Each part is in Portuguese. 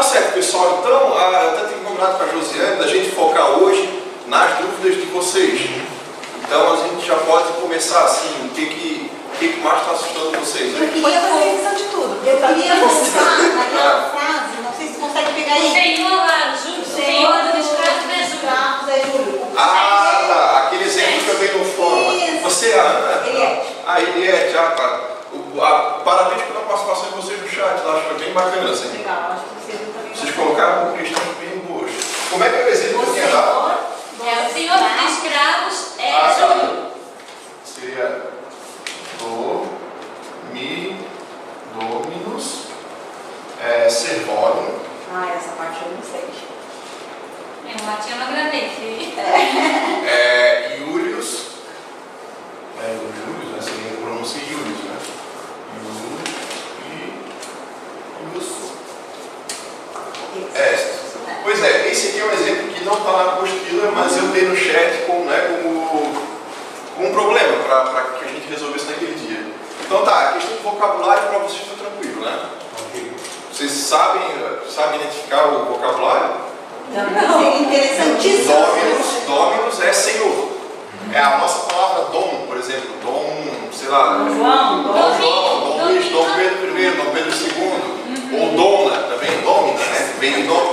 Tá certo, pessoal. Então, eu até tenho combinado com a Josiane da gente focar hoje nas dúvidas de vocês. Então, a gente já pode começar assim, o que mais está assustando vocês? Eu queria fazer a revisão de tudo. Eu queria mostrar naquela frase, não sei se você consegue pegar aí. O Senhor lá, Júlio. O Senhor dos escravos é Júlio. Ah, tá. Aquele exemplo também não forma. Você é a Ana? Eliette. Ah, Eliette, tá. Parabéns pela participação de vocês no chat, tá? Acho que foi bem bacana, assim. Legal, acho que vocês também. Vocês colocaram questões bem boas. Como é que é o exemplo que eu tinha dado? O Senhor dos escravos é Júlio. Seria Dominus Servorum. Ah, essa parte eu não sei. Eu bati uma gravei. Iulius. Iulius, né? Seria a pronúncia Iulius, né? Pois é, esse aqui é um exemplo que não está na apostila, mas eu dei no chat como um problema para que a gente resolvesse naquele dia. Então tá, a questão do vocabulário para vocês está tranquilo, né? Vocês sabem identificar o vocabulário? Não, é interessantíssimo. Dominus é Senhor. É a nossa palavra dom, por exemplo. Dom, sei lá. Dom João, Dom Luís, Dom Pedro I, Dom Pedro II. Ou dona, também domina, né? Vem de dom.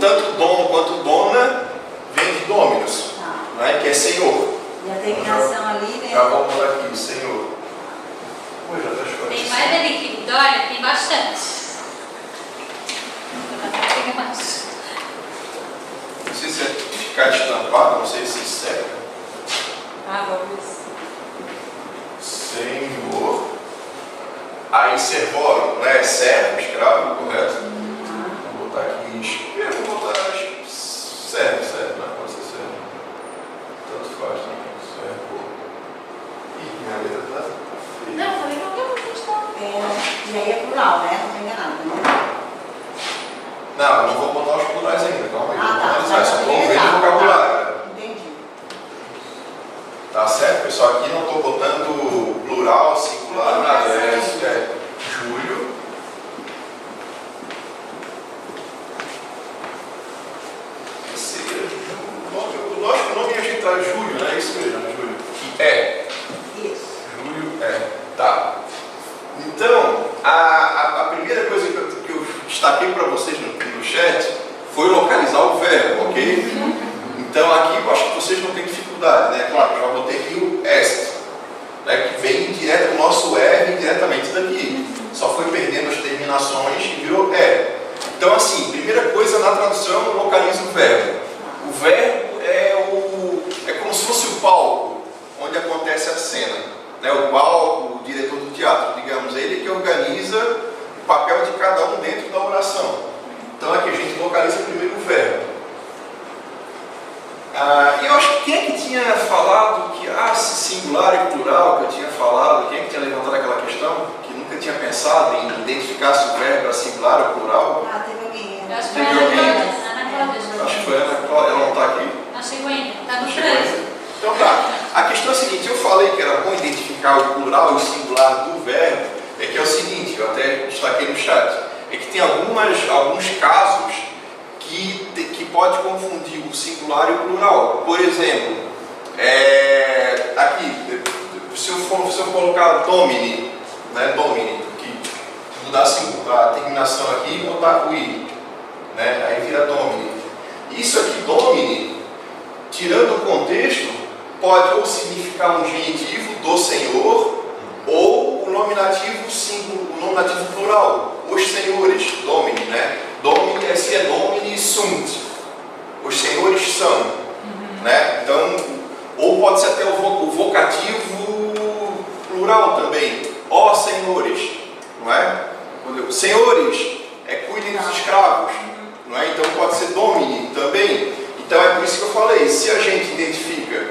Tanto dom quanto dona vem de dominus, né? Que é Senhor. E a terminação ali, né? Já vamos por aqui, Senhor. Oi, já está escuro. Tem mais ali que Vitória, tem bastante. Tem mais. Não sei se é ficar estampado, não sei se seca. Vamos. Senhor. Aí servorum, né? Servo, escravo, correto? Vou botar aqui. Eu vou botar servo, né? Pode ser servo. Tanto faz, né? Servo. Ih, minha letra tá feia. Não, falei qualquer questão. E aí é plural, né? Não estou enganada, né? Não, eu não vou botar os plurais ainda, calma aí. Tá. Só estou vendo o vocabulário. Entendi. Tá certo, pessoal? Aqui não estou botando plural, singular, nada. É Júlio. Lógico, o nome a gente tá Júlio, né? Isso mesmo, Júlio. Isso. Júlio tá. Então, a primeira coisa que eu destaquei para vocês no chat foi localizar o verbo, ok? Então aqui eu acho que vocês não têm dificuldade, né? Claro, eu já botei aqui o est, né? Que vem direto, o nosso R diretamente daqui. Só foi perdendo as terminações e virou E. Então assim, primeira coisa na tradução, localiza o verbo. O verbo é como se fosse o palco, onde acontece a cena. Né? O palco, o diretor do teatro, digamos, ele que organiza o papel de cada um dentro da oração. Então aqui a gente localiza primeiro o verbo. E eu acho que quem é que tinha falado que singular e plural que eu tinha falado, quem é que tinha levantado aquela questão? Que nunca tinha pensado em identificar se o verbo era singular ou plural? Teve alguém. Eu acho que foi Teve alguém? Ana Cláudia. Acho que foi a Ana Cláudia, ela não está aqui? Não chegou ainda, está no Chegou ainda? trânsito. Então tá, a questão é a seguinte, eu falei que era bom identificar o plural e o singular do verbo, é que é o seguinte, eu até destaquei no chat, é que tem alguns casos que pode confundir o singular e o plural. Por exemplo, aqui, se eu for colocar domini, né, domini, que mudar a terminação aqui e botar o i, né, aí vira domini. Isso aqui, domini, tirando o contexto, pode ou significar um genitivo do Senhor ou o nominativo plural, os senhores, domini, né? Domini, esse é domini sunt, os senhores são, né? Então, ou pode ser até o vocativo plural também, ó senhores, não é? Senhores, cuidem dos escravos, não é? Então pode ser domini também. Então é por isso que eu falei, se a gente identifica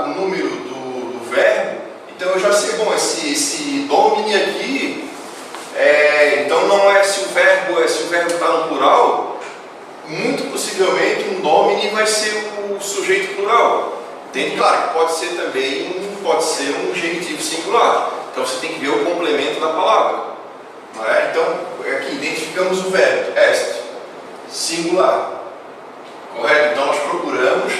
o número do verbo, então eu já sei, bom, esse domini aqui, então não é se o verbo está no plural, muito possivelmente um domini vai ser o sujeito plural. Tem, claro, que pode ser também um genitivo singular. Então você tem que ver o complemento da palavra. Não é? Então, aqui identificamos o verbo, est. singular. Correto? Então nós procuramos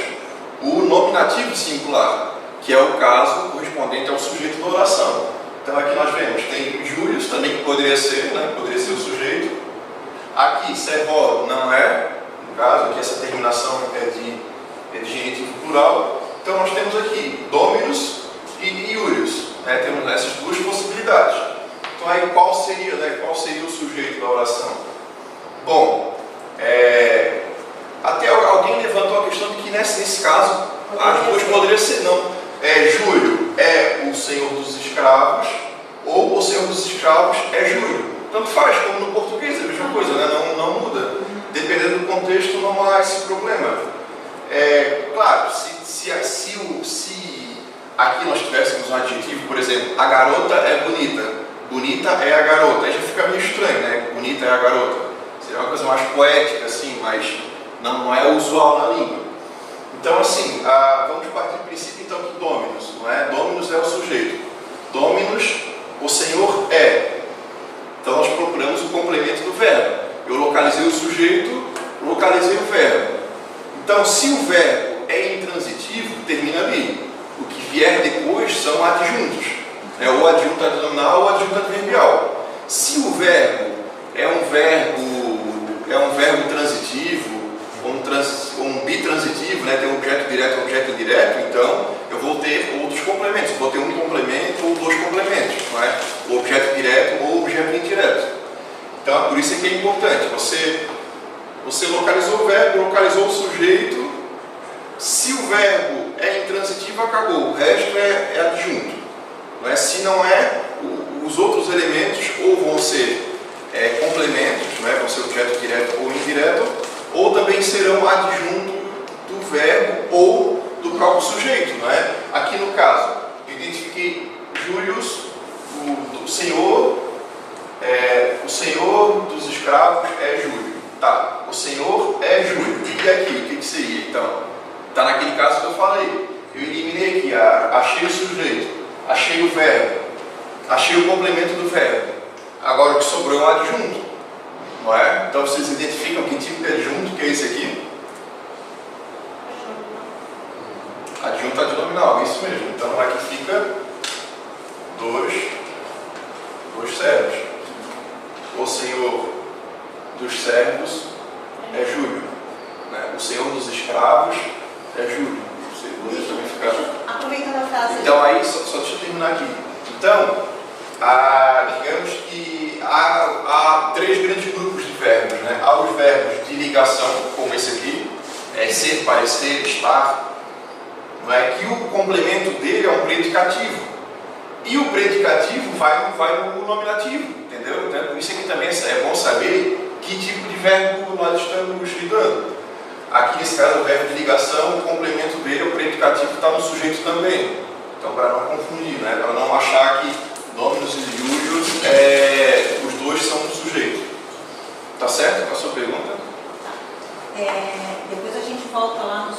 o nominativo singular, que é o caso correspondente ao sujeito da oração. Então aqui nós vemos, tem Július, também que poderia ser, né? Poderia ser o sujeito. Aqui, servó não é, no caso, aqui essa terminação é de genitivo plural. Então nós temos aqui Dominus e Iulius, né? Temos essas duas possibilidades. Então aí qual seria o sujeito da oração? Bom, até alguém levantou a questão de que nesse caso as duas poderiam ser não. Júlio é o senhor dos escravos, ou o senhor dos escravos é Júlio. Tanto faz, como no português, é a mesma coisa, né? Não muda. Dependendo do contexto, não há esse problema. Claro, se aqui nós tivéssemos um adjetivo, por exemplo, a garota é bonita, bonita é a garota, aí já fica meio estranho, né? Bonita é a garota. Seria uma coisa mais poética, assim, mas não é usual na língua. Então, assim, vamos partir do princípio, então, que Dominus, não é? Dominus é o sujeito. Dominus, o Senhor é. Então, nós procuramos o complemento do verbo. Eu localizei o sujeito, localizei o verbo. Então, se o verbo é intransitivo, termina ali. O que vier depois são adjuntos. Ou adjunto adnominal ou adjunto adverbial. Se o verbo é um verbo transitivo, um bitransitivo, né, tem um objeto direto, então eu vou ter outros complementos. Vou ter um complemento ou dois complementos, não é? O objeto direto ou o objeto indireto. Então, por isso é que é importante. Você localizou o verbo, localizou o sujeito. Se o verbo é intransitivo, acabou. O resto é adjunto. Não é? Se não é, os outros elementos ou vão ser complementos, não é? Vão ser objeto direto ou indireto, ou também serão adjunto do verbo ou do próprio sujeito, não é? Aqui no caso, eu identifiquei Július, o senhor dos escravos é Júlio. Tá, o senhor é Júlio. E aqui, o que seria então? Está naquele caso que eu falei. Eu eliminei aqui, achei o sujeito, achei o verbo, achei o complemento do verbo. Agora o que sobrou é um adjunto. Não é? Então vocês identificam que tipo de adjunto que é esse aqui? Adjunto adnominal, isso mesmo. Então aqui fica dois servos. O senhor dos servos é Júlio. Né? O senhor dos escravos é Júlio. Você também fica... Aproveitando a frase. Então aí, só deixa eu terminar aqui. Então, digamos que há três grandes grupos de verbos, né? Há os verbos de ligação, como esse aqui, ser, parecer, estar, não é? Que o complemento dele é um predicativo. E o predicativo vai no nominativo, entendeu? Então, por isso aqui também é bom saber que tipo de verbo nós estamos lidando. Aqui nesse caso o verbo de ligação, o complemento dele, o predicativo está no sujeito também. Então, para não confundir, né? Para não achar que Dominus e Iulius, os dois são um sujeito. Tá certo com a sua pergunta? Depois a gente volta lá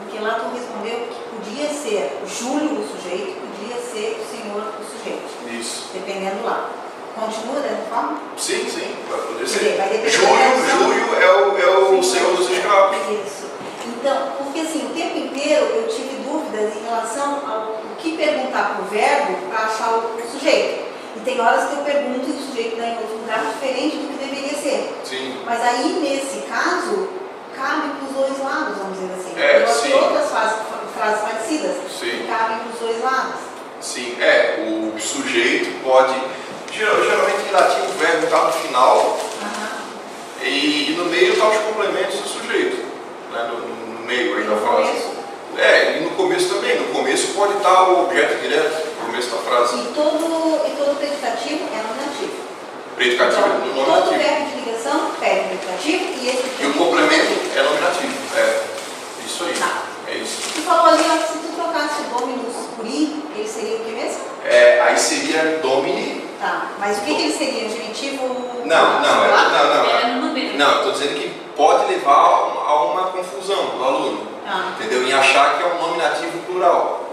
porque lá tu respondeu que podia ser Júlio o sujeito, podia ser o senhor o sujeito. Isso. Dependendo lá. Continua dessa forma? Sim, vai poder ser. Vai depender Júlio é o senhor dos escravos. Isso. Então, porque assim, o tempo inteiro eu tive dúvidas em relação ao que perguntar para o verbo para achar o sujeito. E tem horas que eu pergunto e o sujeito dá em outro lugar diferente do que deveria ser. Sim. Mas aí, nesse caso, cabe para os dois lados, vamos dizer assim. Sim. Tem outras frases parecidas Sim. que cabem para os dois lados. Sim, o sujeito pode... Geralmente em latim o verbo está no final e no meio está os complementos do sujeito. Né? No meio aí da frase. E no começo também. No começo pode estar o objeto direto, no começo da frase. E todo predicativo é nominativo. Predicativo Então, é nominativo. todo verbo de ligação pede predicativo e o complemento é nominativo. Isso aí. Tá. É isso. Tu falou ali, ó, que se tu trocasse o Dominus por I, ele seria o que mesmo? Aí seria Domini. Tá, mas o que ele seria? Genitivo? Não. Era no número. Não, eu estou dizendo que pode levar a uma confusão do aluno. Entendeu? Em achar que é um nominativo plural.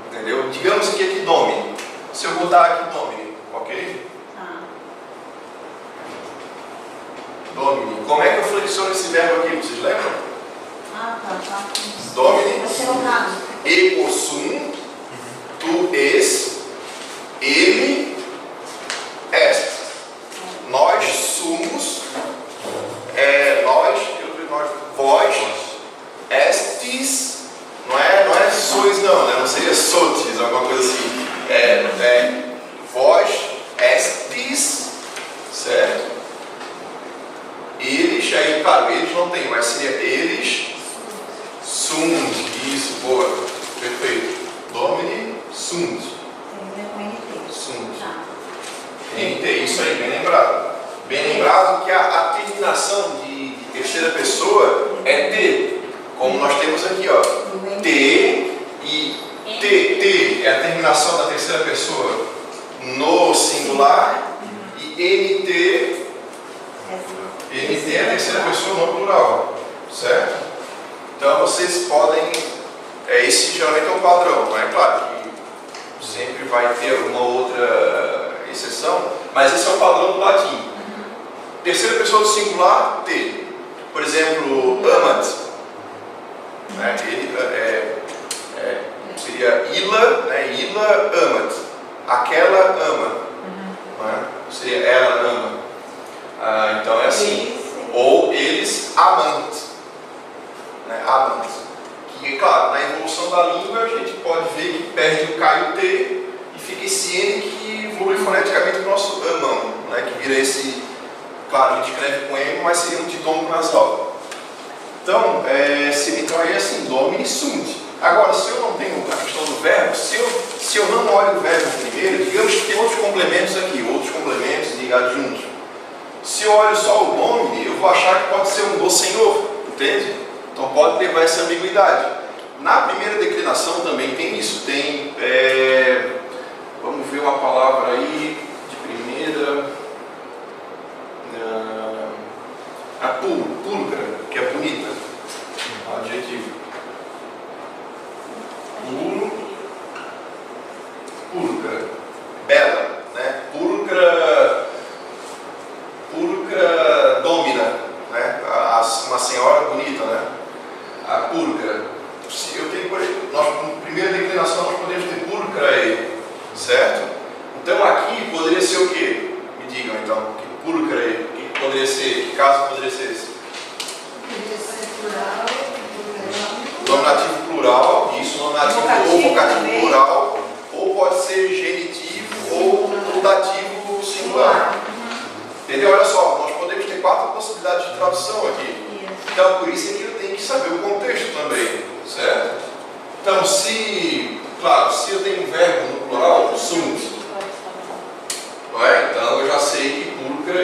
Entendeu? Digamos que aqui Domini. Se eu botar aqui Domini, ok? Domini. Como é que eu flexiono esse verbo aqui? Vocês lembram? Ah, tá. Domini. Vai ser um caso. Eu sum, tu és, ele est. Nós somos, vós, estes, não é sois não, né? Não seria sotes, alguma coisa assim. Vós, estes, certo? Eles, aí claro, eles não tem, mas seria eles, sunt, isso, boa, perfeito. Domini, sunt. Termina com NT. Sunt. Tá. NT, isso aí, bem lembrado. Bem lembrado que a terminação de terceira pessoa é T, como nós temos aqui, ó. T e T é a terminação da terceira pessoa no singular e NT é a terceira pessoa no plural, certo? Então vocês podem, esse geralmente é um padrão, não é? Claro que sempre vai ter alguma outra exceção, mas esse é o padrão do latim. Terceira pessoa do singular, T. Por exemplo, amat, né? Ele seria ila, né? Ila amat, aquela ama, né? Seria ela ama. Então é assim. Ou eles amant, né? Amant. Que, claro, na evolução da língua a gente pode ver que perde o K e o T e fica esse N que evolui foneticamente o nosso amam, né? Que vira esse, claro, a gente escreve com M, mas seria um ditongo nasal. Então, então aí é assim, domini sunt. Agora, se eu não tenho a questão do verbo, se eu não olho o verbo primeiro, digamos que tem outros complementos aqui, outros complementos de adjuntos. Se eu olho só o domini, eu vou achar que pode ser um do Senhor, entende? Então pode levar essa ambiguidade. Na primeira declinação também tem isso, tem, vamos ver uma palavra aí de primeira, a pulcra, que é bonita, adjetivo. Pulcra, bela, né? Pulcra domina, né? Uma senhora bonita, né? A pulcra. Eu tenho, na primeira declinação nós podemos ter pulcra aí, certo? Então aqui poderia ser o quê? Me digam então, que pulcra aí, o que poderia ser? Que caso poderia ser esse? Nominativo plural, isso, nominativo ou vocativo plural, ou pode ser genitivo ou mudativo singular. Entendeu? Olha só, nós podemos ter 4 possibilidades de tradução aqui. Então, por isso é que eu tenho que saber o contexto também, certo? Então, claro, se eu tenho um verbo no plural, sunt, não é? Então eu já sei que pulcra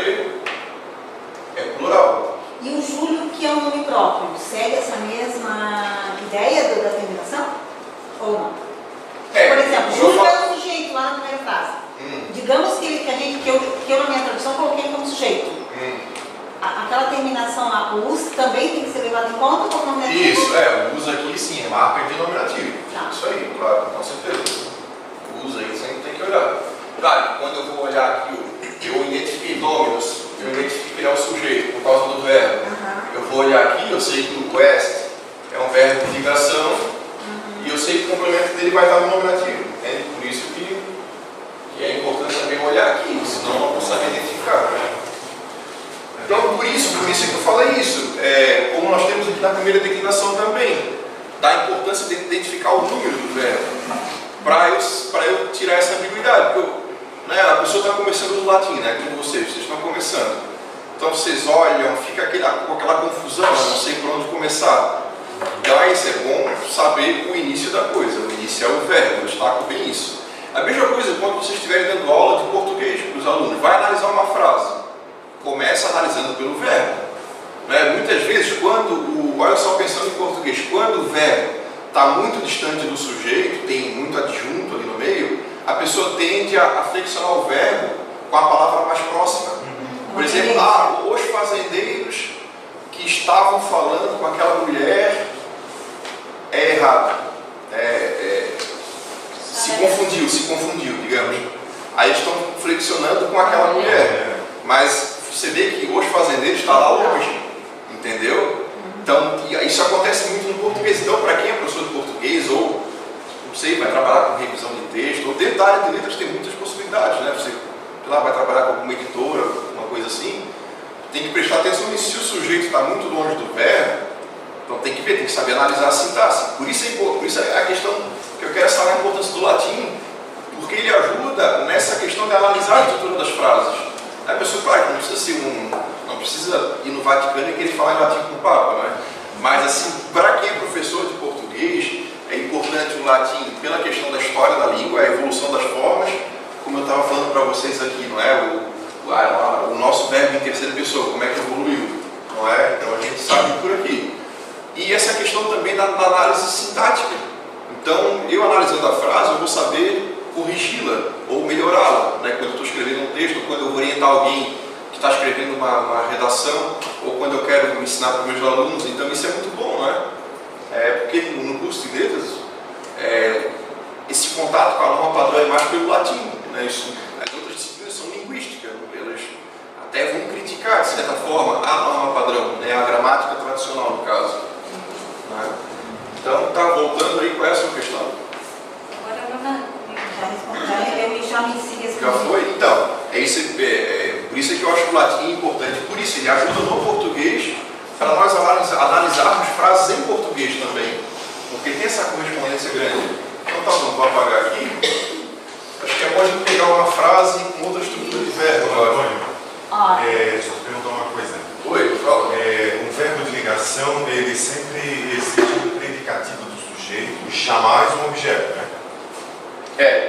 é plural. E o Júlio, que é um nome próprio, segue essa mesma ideia da terminação? Ou não? Por exemplo, Júlio é um sujeito lá na primeira frase. Digamos que eu na minha tradução coloquei como sujeito. Aquela terminação lá, o us, também tem que ser levado em conta como nominativo? Isso, o us aqui sim, é marca de nominativo. Tá. Isso aí, claro, com certeza. O us aí sempre tem que olhar. Claro, quando eu vou olhar aqui, eu identifiquei dominus, eu identifiquei que ele é o sujeito por causa do verbo. Eu vou olhar aqui, eu sei que o quest é um verbo de ligação e eu sei que o complemento dele vai estar no nominativo. Entende? Por isso que é importante também olhar aqui, senão não vou saber identificar. Então, por isso que eu falei isso. Como nós temos aqui na primeira declinação também, da importância de identificar o número do verbo, para eu tirar essa ambiguidade. Porque a pessoa está começando no latim, né? Como vocês estão começando. Então vocês olham, fica com aquela confusão, não sei por onde começar. Então é isso, é bom saber o início da coisa. O início é o verbo, eu destaco bem isso. A mesma coisa quando vocês estiverem dando aula de português para os alunos. Vai analisar uma frase. Começa analisando pelo verbo. Muitas vezes, olha só pensando em português, quando o verbo está muito distante do sujeito, tem muito adjunto ali no meio, a pessoa tende a flexionar o verbo com a palavra mais próxima. Por exemplo, os fazendeiros que estavam falando com aquela mulher é errado. Se confundiu, digamos. Aí estão flexionando com aquela mulher. Mas você vê que os fazendeiros estão lá longe, entendeu? Então, isso acontece muito no português. Então, para quem é professor de português ou, não sei, vai trabalhar com revisão de texto, ou dentro da área de letras tem muitas possibilidades, né? Você, sei lá, vai trabalhar com alguma editora, uma coisa assim, tem que prestar atenção nisso. Se o sujeito está muito longe do verbo, então tem que ver, tem que saber analisar a sintaxe. Por isso é a questão que eu quero ressaltar a importância do latim, porque ele ajuda nessa questão de analisar a estrutura das frases. A pessoa, claro, não precisa ir no Vaticano e querer falar em latim com o Papa, né? Mas assim, para quem é professor de português, é importante o latim pela questão da história da língua, a evolução das formas, como eu estava falando para vocês aqui, não é? O nosso verbo em terceira pessoa, como é que evoluiu, não é? Então a gente sabe por aqui. E essa questão também da análise sintática. Então, eu analisando a frase, eu vou saber corrigi-la ou melhorá-la, né? Quando eu estou escrevendo um texto, ou quando eu vou orientar alguém que está escrevendo uma redação, ou quando eu quero ensinar para os meus alunos. Então, isso é muito bom, né? Porque no curso de letras, esse contato com a norma padrão é mais pelo latim, né? As outras disciplinas são linguísticas, elas até vão criticar, de certa forma, a norma padrão, né? A gramática tradicional, no caso. Né? Então, tá voltando aí, qual é a sua questão? Agora, Bruna, já foi? Então, por isso é que eu acho o latim importante. Por isso, ele ajuda no português para nós analisarmos frases em português também. Porque tem essa correspondência grande. Então tá bom, vou apagar aqui. Acho que é bom a gente pegar uma frase com outra estrutura de verbo agora. Deixa eu te perguntar uma coisa. Oi, fala. Um verbo de ligação, ele sempre exige um predicativo do sujeito e chamar um objeto, né?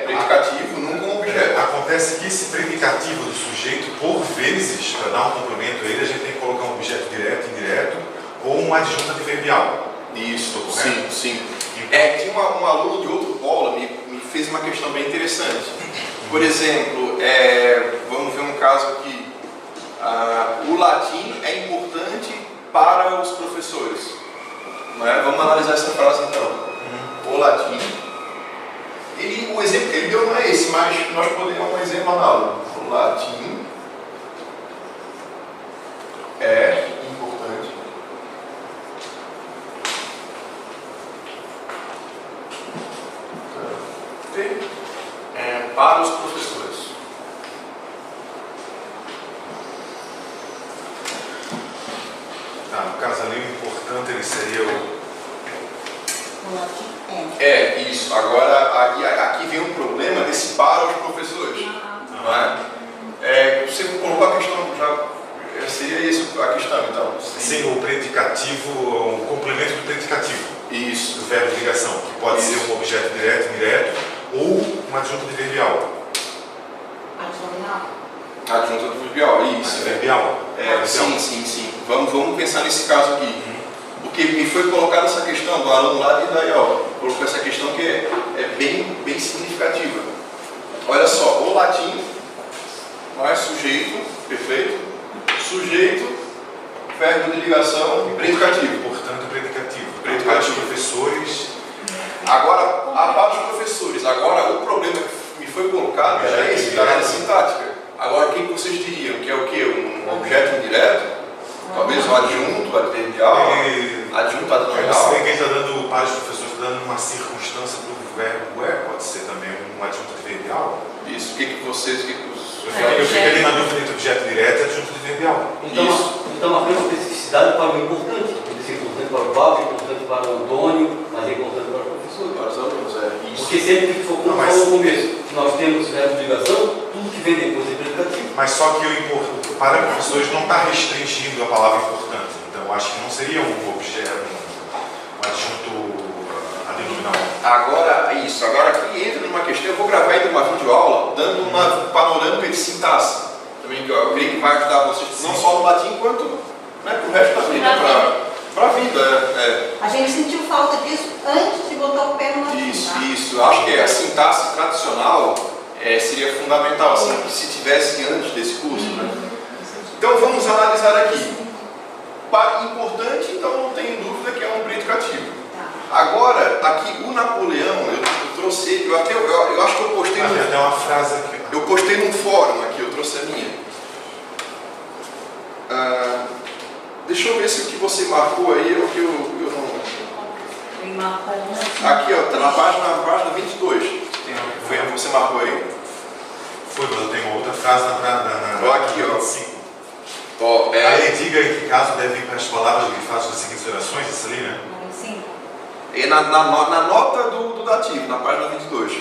Predicativo nunca um objeto. Acontece que esse predicativo do sujeito, por vezes, para dar um complemento a ele, a gente tem que colocar um objeto direto, indireto, ou uma adjunta adverbial. Isso, correto? sim. Tinha um aluno de outro polo me fez uma questão bem interessante. Por exemplo, vamos ver um caso aqui. O latim é importante para os professores. Não é? Vamos analisar essa frase então. O latim. O exemplo que ele deu não é esse, mas nós podemos um exemplo análogo. O latim é importante para os professores. No caso ali, o importante ele seria O latim isso. Agora, aqui vem um problema desse para os professores. Não é? Você colocou a questão, já seria isso a questão, então. Sim, o predicativo, um complemento do predicativo. Isso. Do verbo de ligação, que pode ser um objeto direto, indireto, ou uma adjunta adverbial. Adjunta adverbial, isso. Adverbial? Sim. Vamos pensar nesse caso aqui. Porque me foi colocada essa questão do aluno lá de Dayal. Colocou essa questão que é bem significativa. Olha só, o latim, não é sujeito, perfeito? Sujeito, verbo de ligação, predicativo. Portanto, predicativo. Para os professores. Agora, para os professores. Agora, o problema que me foi colocado é esse, da área sintática. Agora, o que vocês diriam? Que é o quê? Um objeto indireto? Talvez um adjunto adverbial? Adjunto adnominal? Você vê que ele está dando, para os professores, está dando uma circunstância para o verbo pode ser também um adjunto adverbial? Isso, o que vocês... Eu fico ali na dúvida entre objeto direto e adjunto adverbial. Então, uma especificidade para o importante. Pode ser importante para o Paulo, importante para o Antônio, mas é importante para o professor. Para os alunos, isso. Porque sempre que for, como falou no começo, nós temos verbo de ligação, tudo que vem depois é predicativo. Mas só que para professores não está restringindo a palavra importante. Então, acho que não seria um objeto, um adjunto adnominal. Agora aqui entra numa questão, eu vou gravar ainda uma videoaula dando uma panorâmica de sintaxe. Também que eu creio que vai ajudar vocês, não só no latim, quanto para o resto da vida, para a vida. A gente sentiu falta disso antes de botar o pé no latim. Isso. Eu acho que a sintaxe tradicional seria fundamental, assim, que se tivesse antes desse curso. Né? Então vamos analisar aqui. Importante, então não tenho dúvida que é um predicativo. Agora, aqui o Napoleão, eu trouxe ele, eu acho que eu postei até uma frase aqui. Eu postei num fórum aqui, eu trouxe a minha. Deixa eu ver se o que você marcou aí é o que eu não... Ele marcou Aqui, ó, tá na página 22. Foi a que você marcou aí? Foi, mas eu tenho outra frase Ó, aqui, ó. 5. Ó, Aí diga em que caso deve ir para as palavras que fazem as seguintes orações, isso ali, né? Sim. é na nota do dativo, na página 22.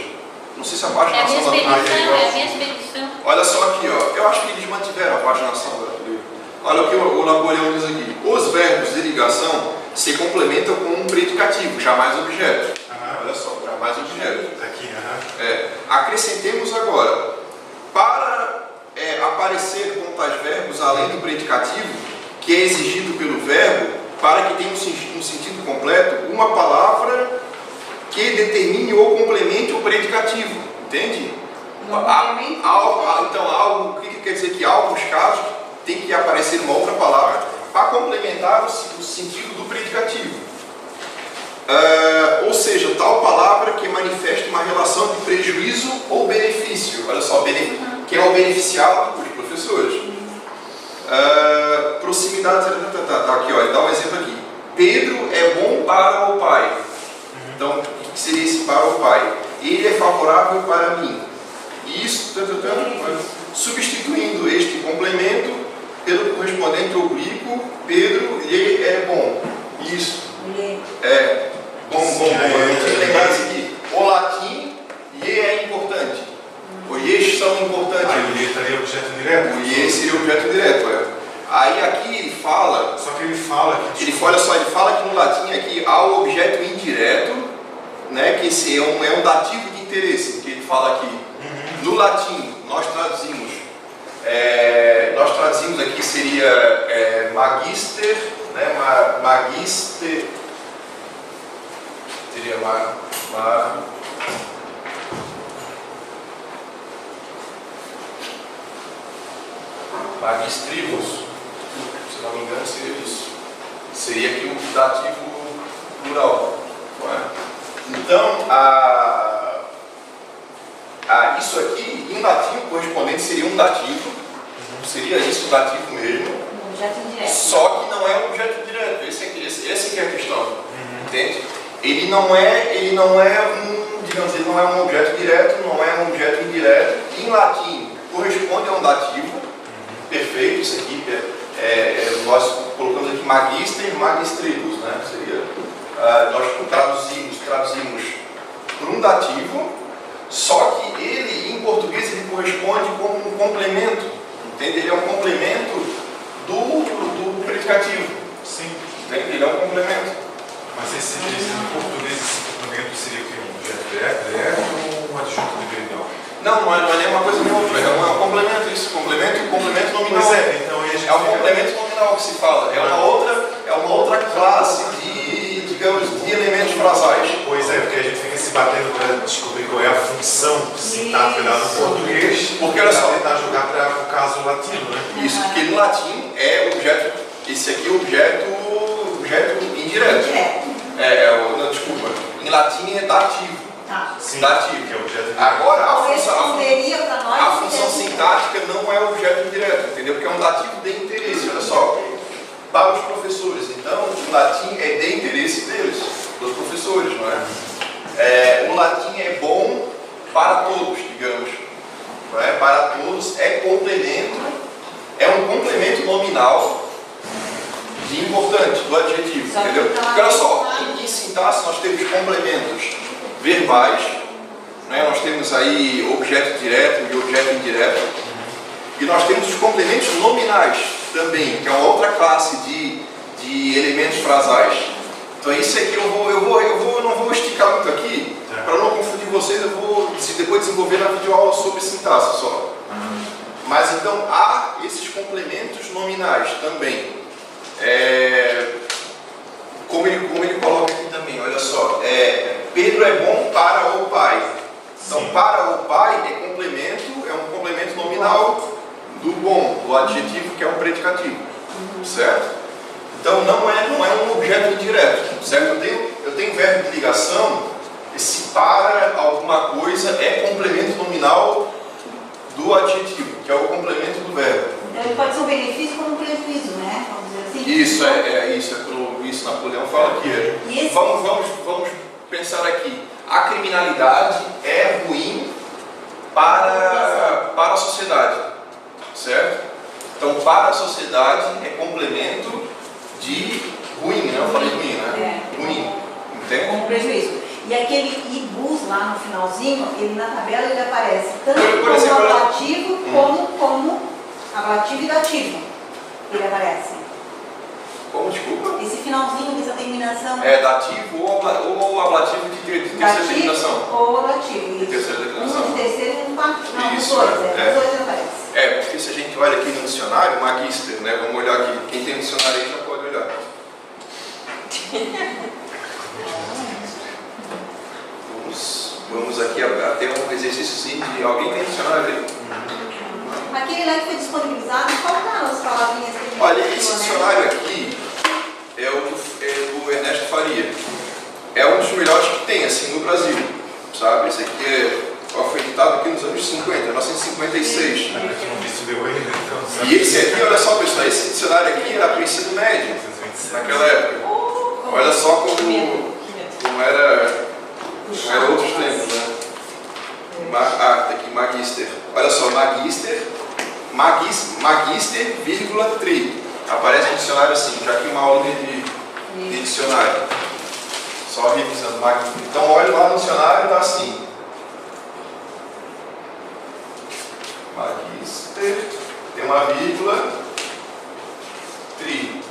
Não sei se a É a paginação mesma da edição, é a mesma edição. Olha só aqui, ó. Eu acho que eles mantiveram a paginação do livro. Olha o que o Napoleão diz aqui. Os verbos de ligação se complementam com um predicativo, jamais objeto. Olha só, jamais objeto. Tá aqui, Acrescentemos agora, para aparecer com tais verbos além do predicativo, que é exigido pelo verbo, para que tenha um sentido completo, uma palavra que determine ou complemente o predicativo. Entende? Então, algo, o que quer dizer que em alguns casos tem que aparecer uma outra palavra para complementar o sentido do predicativo. Ou seja, tal palavra que manifesta uma relação de prejuízo ou benefício. Olha só, quem é o beneficiado? Os professores. Proximidade, tá aqui, ó, ele dá um exemplo aqui. Pedro é bom para o pai. Então, o que seria esse para o pai? Ele é favorável para mim. Isso, substituindo este complemento pelo correspondente oblíquo, Pedro lhe é bom. Isso. Bom. Eu tenho que lembrar isso aqui. O latim, lhe é importante. O lhes são importantes. Aí o lhe estaria objeto direto. O lhe seria objeto direto, Aí aqui ele fala... Só que ele fala que... Ele fala que no latim aqui há o objeto indireto, né, que esse é um dativo de interesse, que ele fala aqui. No latim, nós traduzimos aqui, seria magister, né, magister, seria magistribus, se não me engano seria isso. Seria aqui um dativo plural. Não é? Então, isso aqui, em latim, o correspondente seria um dativo. Seria isso, o dativo mesmo. Um objeto indireto. Só que não é um objeto direto. Essa aqui é a questão. Entende? Ele não é um objeto direto, não é um objeto indireto. Em latim, corresponde a um dativo. Perfeito, isso aqui. Nós colocamos aqui magister, magistribus, né? Seria, nós traduzimos por um dativo, só que ele, em português, ele corresponde como um complemento. Entende? Ele é um complemento do predicativo. Sim. Entende? Ele é um complemento. Mas esse português, esse complemento seria o que? Um objeto direto ou um adjunto de verbal? Não é nem uma coisa nem outra, é um complemento isso, complemento e complemento nominal. Pois é, então é um complemento nominal que se fala, é uma outra classe de, digamos, de elementos frasais. Pois é, porque a gente fica se batendo para descobrir qual é a função sintática dada no português, porque olha só, tentar jogar para o caso latino, né? Isso, porque no latim é objeto, esse aqui é objeto indireto. Desculpa, em latim é dativo. Sim, dativo. Que é objeto Agora, a função sintática não é objeto indireto, entendeu? Porque é um dativo de interesse, olha só. Para os professores, então, o latim é de interesse deles, dos professores, não é? O latim é bom para todos, digamos. Não é? Para todos é complemento, é um complemento nominal de importante, do adjetivo, entendeu? Porque olha só, em sintaxe nós temos complementos verbais, né? Nós temos aí objeto direto e objeto indireto, e nós temos os complementos nominais também, que é uma outra classe de elementos frasais. Então isso aqui eu não vou esticar muito aqui, para não confundir vocês, eu vou depois desenvolver na videoaula sobre sintaxe só. Mas então há esses complementos nominais também. Como ele coloca aqui também, olha só, Pedro é bom para o pai. Então, para o pai é um complemento nominal do bom, do adjetivo que é um predicativo, certo? Então, não é um objeto indireto, certo? Eu tenho verbo de ligação, esse para alguma coisa é complemento nominal do adjetivo, que é o complemento do verbo. Então ele pode ser um benefício como um prejuízo, né? Vamos dizer assim. Isso Napoleão fala aqui. E esse- Vamos pensar aqui. A criminalidade é ruim para a sociedade, certo? Então, para a sociedade é complemento de ruim, né? Eu falei ruim, né? Ruim, entende? Como prejuízo. E aquele ibus lá no finalzinho, ele na tabela ele aparece tanto Por exemplo, como ablativo como ablativo e dativo. Ele aparece. Como, desculpa? Esse finalzinho dessa terminação. É dativo ou ablativo de terceira terminação? Dativo ou ablativo. De terceira terminação. Um de terceiro e um quarto. Não, os Isso, dois, é. os dois aparecem. Porque se a gente olha aqui no dicionário, magister, né? Vamos olhar aqui. Quem tem dicionário aí já pode olhar. Vamos aqui até um exercício de alguém tem dicionário aí. Aquele lá que foi disponibilizado, qual tá as palavrinhas que ele Olha, mencionou, esse né? dicionário aqui é do Ernesto Faria. É um dos melhores que tem, assim, no Brasil, sabe? Esse aqui foi editado aqui nos anos 50, 1956. A gente não disse deu ainda, então sabe? E esse aqui, olha só, pessoal, esse dicionário aqui era para o ensino médio, naquela época. Olha só como era outros tempos, né? Tá aqui, magister. Olha só, magister, vírgula, tri. Aparece no dicionário assim, já que uma aula de dicionário. Só revisando, magister. Então, olha lá no dicionário, tá assim. Magister, tem uma vírgula, tri.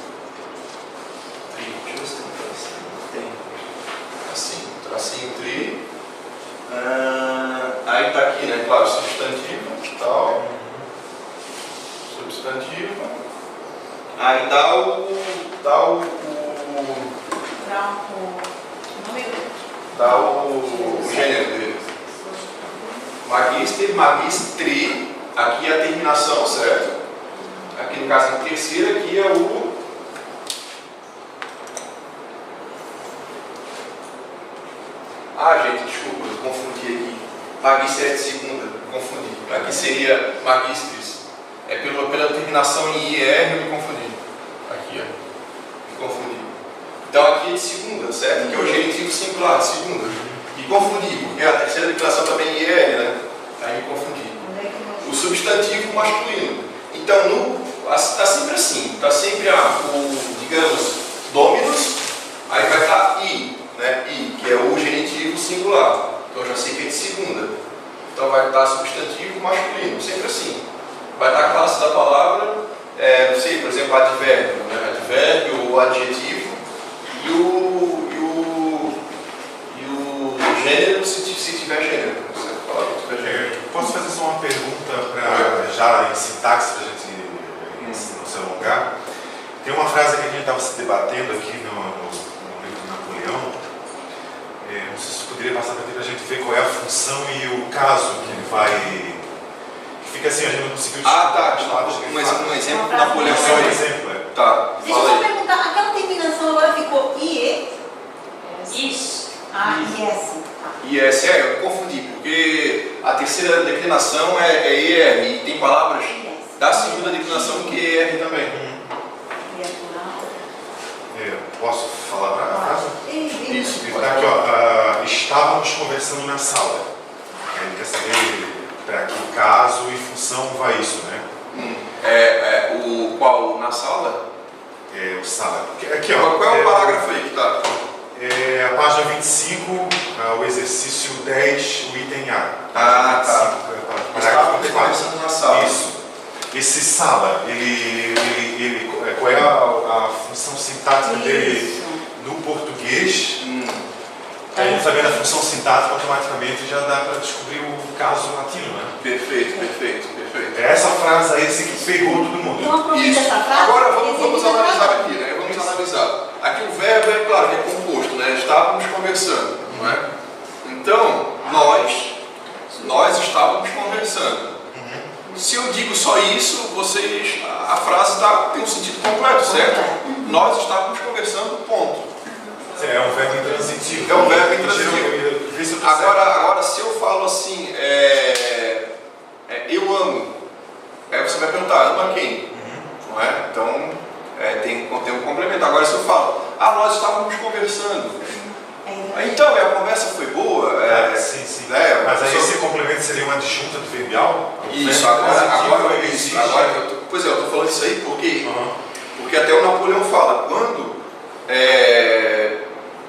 Deixa eu ver se tem um tracinho. Tem. Assim, tracinho, tri. Aí tá aqui, né? Claro, substantivo, tal. Substantivo. Aí dá o gênero dele. Magister, magistri. Aqui é a terminação, certo? Aqui no caso a terceira, aqui é o gente, desculpa, eu confundi aqui. Magister é de segunda, confundi. Aqui seria magistris. É pela terminação em IR eu me confundi. Aqui, ó. Me confundi. Então aqui é de segunda, certo? Que é o genitivo singular, de segunda. E confundi, porque a terceira declinação também é IR, né? Aí me confundi. O substantivo masculino. Então, está sempre assim. Está sempre digamos, dominus, aí vai estar I, né? I, que é o genitivo singular. Então, eu já sei que é de segunda. Então, vai estar substantivo masculino, sempre assim. Vai estar a classe da palavra, não sei, por exemplo, advérbio, né? Advérbio ou adjetivo. E o gênero, se tiver gênero. Se tiver gênero. Posso fazer só uma pergunta já em sintaxe, para a gente não se alongar? Tem uma frase que a gente estava se debatendo aqui no livro de Napoleão. Não sei se poderia passar para a gente ver qual é a função e o caso que ele vai. Fica assim, a gente não conseguiu. Tá. Um exemplo do Napoleão. Só um exemplo, Tá. Deixa eu só perguntar, aquela terminação agora ficou IE? Isso. IS. E eu confundi, porque a terceira declinação é ER e tem palavras da segunda declinação que é ER também. Posso falar para a frase? Isso. Está aqui, ó. Estávamos conversando na sala. Ele quer saber para que caso e função vai isso, né? Qual? Na sala? O sala. Aqui, ó. Qual é o parágrafo aí que está? A página 25, o exercício 10, o item A. Tá. Estávamos conversando na sala. Isso. Esse sala, qual é a função sintática dele no português? A gente sabendo a função sintática, automaticamente já dá para descobrir o caso latino, né? Perfeito. É essa frase aí que pegou todo mundo. Então aproveita essa frase. Agora vamos analisar aqui, né? Vamos analisar. Aqui o verbo é claro, é composto, né? Estávamos conversando, não é? Então, nós estávamos conversando. Se eu digo só isso, a frase tem um sentido completo, certo? Nós estávamos conversando, ponto. É um verbo intransitivo. É um verbo intransitivo. Agora, se eu falo assim, eu amo, aí você vai perguntar, ama quem? complemento. Agora, se eu falo, nós estávamos conversando. Então, a conversa foi boa. Sim, sim. Né, mas aí esse complemento seria uma adjunta do verbial? Isso, agora existe. Pois é, eu estou falando isso aí porque até o Napoleão fala,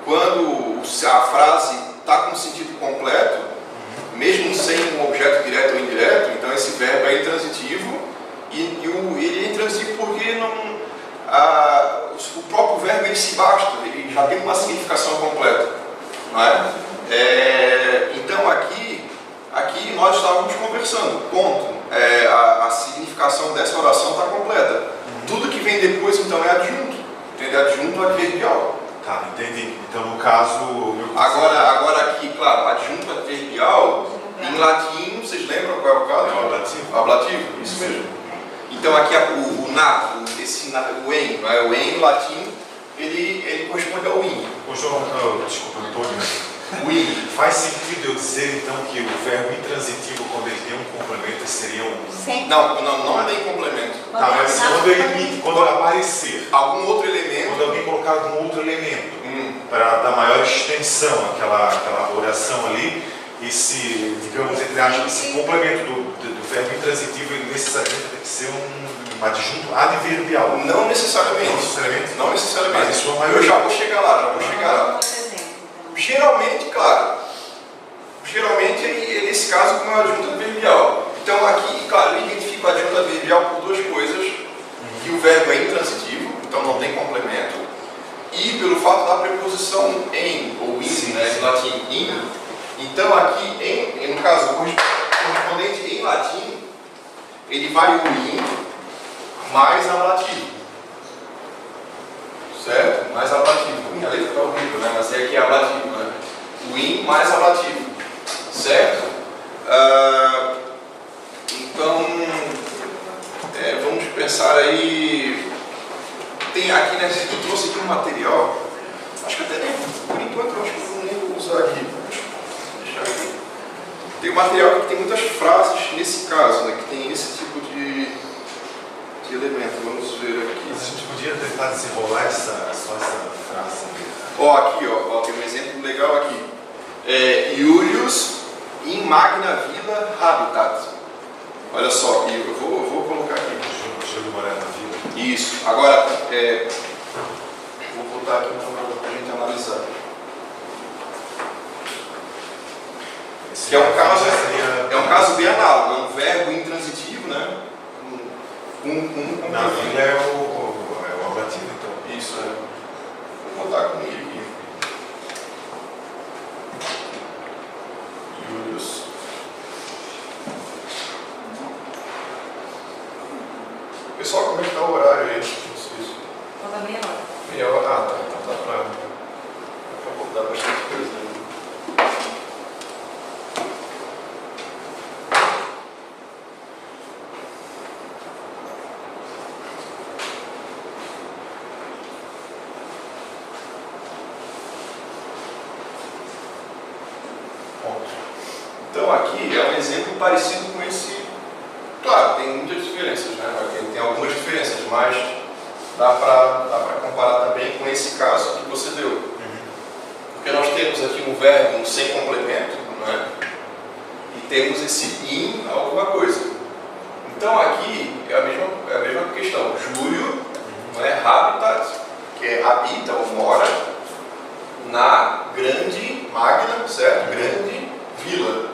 quando a frase está com sentido completo, mesmo sem um objeto direto ou indireto, então esse verbo é intransitivo ele é intransitivo porque o próprio verbo ele se basta, ele já tem uma significação completa. Não é? Então aqui nós estávamos conversando, ponto. A significação dessa oração está completa. Tudo que vem depois então é adjunto, entende? Adjunto adverbial. Tá, entendi. Então no caso... Agora aqui, claro, adjunto adverbial, em latim, vocês lembram qual é o caso? É o ablativo. Ablativo, isso mesmo. Então aqui o em, não é? O em no latim, ele corresponde ao in. Desculpa, Antônio. O in. Faz sentido eu dizer então que o verbo intransitivo, quando ele tem um complemento, seria um... Não tem complemento. Tá, mas quando ele aparecer, algum outro elemento. quando alguém colocar algum outro elemento para dar maior extensão àquela oração ali, esse, digamos, entre aspas, esse complemento do verbo intransitivo, ele necessariamente tem que ser um adjunto adverbial. Não necessariamente. Não necessariamente. Mas isso é maior. Eu já vou chegar lá, Geralmente, claro. Geralmente, nesse caso, como é o adjunto adverbial. Então, aqui, claro, eu identifico o adjunto adverbial por duas coisas. Que o verbo é intransitivo, então não tem complemento. E pelo fato da preposição em, ou in, né, em latim, in. Então, aqui, no caso, o correspondente em latim, ele vai o in mais ablativo. Certo? Mais ablativo. A letra está horrível, né? Mas aqui é ablativo, né? O in mais ablativo. Certo? Então, vamos pensar aí. Tem aqui, né? Eu trouxe aqui um material. Acho que até nem, por enquanto, eu acho que eu não nem vou usar aqui. Deixa aqui. Tem um material que tem muitas frases nesse caso, né? Que tem esse tipo de elemento. Vamos ver aqui. A gente podia tentar desenrolar só essa frase. Aqui, tem um exemplo legal aqui. Iulius in magna villa habitat. Olha só, eu vou colocar aqui. Júlio morar na vila. Isso. Agora, vou botar aqui para a gente analisar. Que é um caso bem análogo. É um verbo intransitivo, né? Na vila é o ablativo, então. Isso, Vou botar comigo aqui. Julius. Pessoal, como é que está o horário aí? Falta meia hora. Meia hora? Tá. Então tá para botar bastante coisa aí. Então aqui é um exemplo parecido com esse. Claro, tem muitas diferenças, né? Tem algumas diferenças, mas dá para comparar também com esse caso que você deu. Porque nós temos aqui um verbo sem complemento, né? E temos esse in alguma coisa. Então aqui é a mesma questão. Júlio, né? Habitat, que é habita ou mora na grande, magna, certo? Grande vila.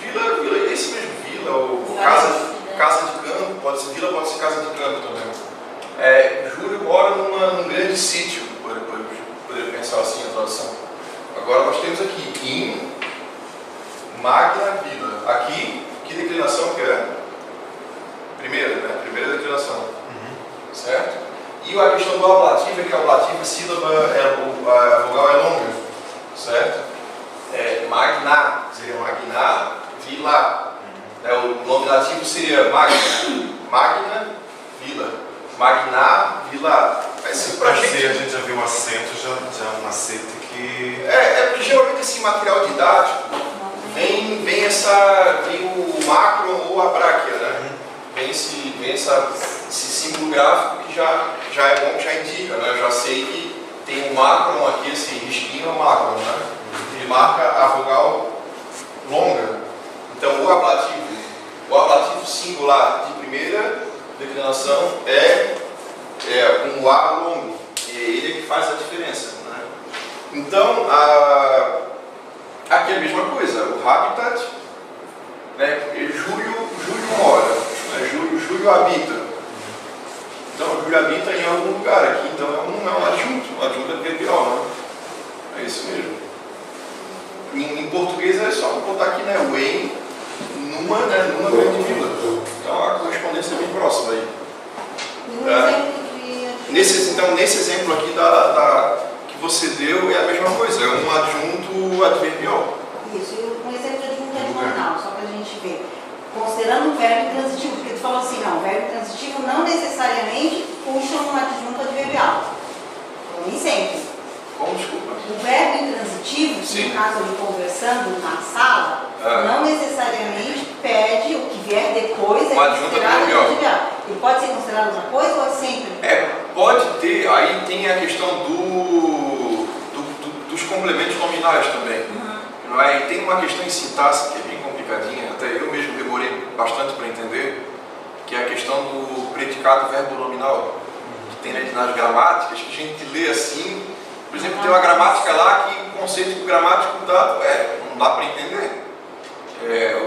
Vila é esse mesmo, vila ou casa de campo, pode ser vila, pode ser casa de campo também. Júlio mora num grande sítio, poderia pensar assim a tradução. Agora nós temos aqui in magna vila. Aqui, que declinação que é? Primeira, né? Primeira declinação. Certo? E a questão do ablativo é que a ablativa, a sílaba, a vogal é longa. Certo? Magna, seria magna vila. O nome nativo seria magna vila. Magna vila. Pra gente, a gente já viu o acento, já é um macete que... Porque geralmente esse material didático vem o macro ou a bráquia, né? Vem essa esse símbolo gráfico que já é bom, que já indica, né? Eu já sei que tem um macron aqui, esse risquinho é o macron, né? Ele marca a vogal longa. Então o ablativo singular de primeira declinação é com o A longo. E é ele que faz a diferença, né? Então, aqui é a mesma coisa, o habitat, né? Júlio mora, né? Júlio habita. Então, Júlio habita em algum lugar aqui, então não é um adjunto adverbial, né? É isso mesmo. Em português é só botar aqui, né? O em numa grande vila. Então, a correspondência é bem próxima aí. Então, nesse exemplo aqui que você deu, é a mesma coisa, é um adjunto adverbial. Isso, e um exemplo de adjunto adnominal, só para a gente ver. Considerando o verbo intransitivo, porque tu falou assim, não, o verbo intransitivo não necessariamente puxa um adjunto adverbial. Nem sempre. Como, desculpa? O verbo intransitivo, Sim. no caso ali conversando na sala, não necessariamente pede o que vier depois é considerado adverbial. Ele pode ser considerado outra coisa ou é sempre? Pode ter, aí tem a questão dos complementos nominais também. Não é? E tem uma questão em sintaxe que é bem complicadinha, até eu mesmo demorei bastante para entender, que é a questão do predicado verbo nominal, que tem nas gramáticas, que a gente lê assim, por exemplo, tem uma gramática lá que o conceito que o gramático dá, não dá para entender.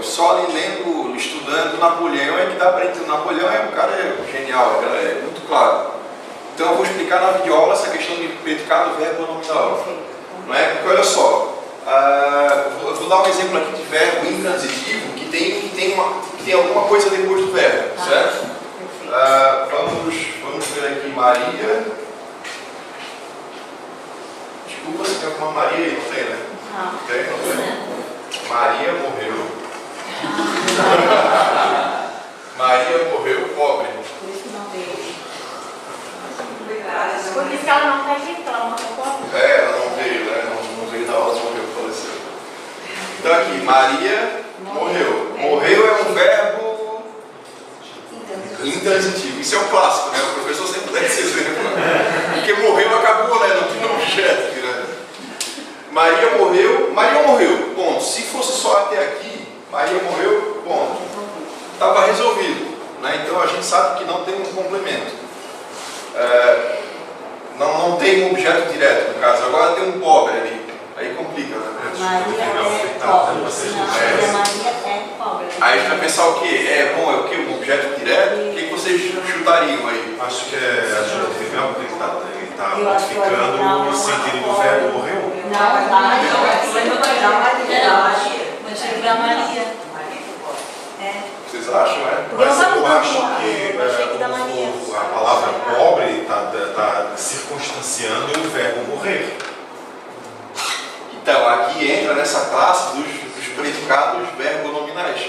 Só ali lendo, estudando Napoleão é que dá para entender. Napoleão um cara genial, é muito claro. Então eu vou explicar na videoaula essa questão de predicado verbo nominal. Não é? Porque olha só, eu vou dar um exemplo aqui de verbo intransitivo que tem alguma coisa depois do verbo, certo? Vamos ver aqui Maria. Desculpa se tem alguma Maria aí, não tem, né? Não tem. Maria morreu. Maria morreu pobre. Por isso que não veio. Por isso que ela não está aqui, porque ela morreu pobre. Ela não veio, né? Não veio na aula, morreu, faleceu. Então aqui, Maria morreu. Morreu é um verbo intransitivo. Isso é um clássico, né? O professor sempre dá esse exemplo. Porque morreu, acabou, né? Não tinha objeto, né? Maria morreu, ponto. Se fosse só até aqui, Maria morreu, ponto. Estava resolvido, né? Então a gente sabe que não tem um complemento. Não tem um objeto direto, no caso. Agora tem um pobre ali. Aí complica, né? Maria é pobre. Maria é pobre. Aí a gente vai pensar o quê? É o quê? Um objeto direto? O que vocês chutariam aí? Acho que é adjunto adverbial, porque ele está modificando o sentido do verbo morreu. Da Maria. Vocês acham, Mas eu acho que a palavra pobre está circunstanciando o verbo morrer. Então, aqui entra nessa classe dos predicados verbo-nominais,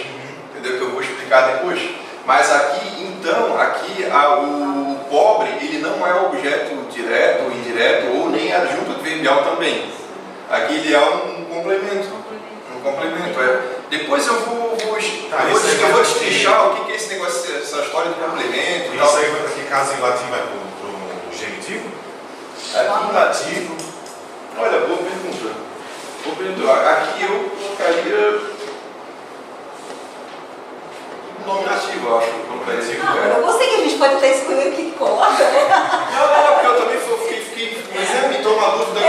entendeu? Que eu vou explicar depois. Mas aqui, então, o pobre, ele não é objeto direto ou indireto, ou nem adjunto adverbial também. Aqui ele é um complemento. Depois eu vou destrinchar o que é esse negócio, essa história de complemento. Isso aí, que caso em latim vai para o genitivo? Aqui em lativo, olha, boa pergunta. Aqui eu colocaria nominativo, eu acho. Eu gostei que a gente pode até escolher o que coloca. Não, porque eu também fiquei me toma dúvida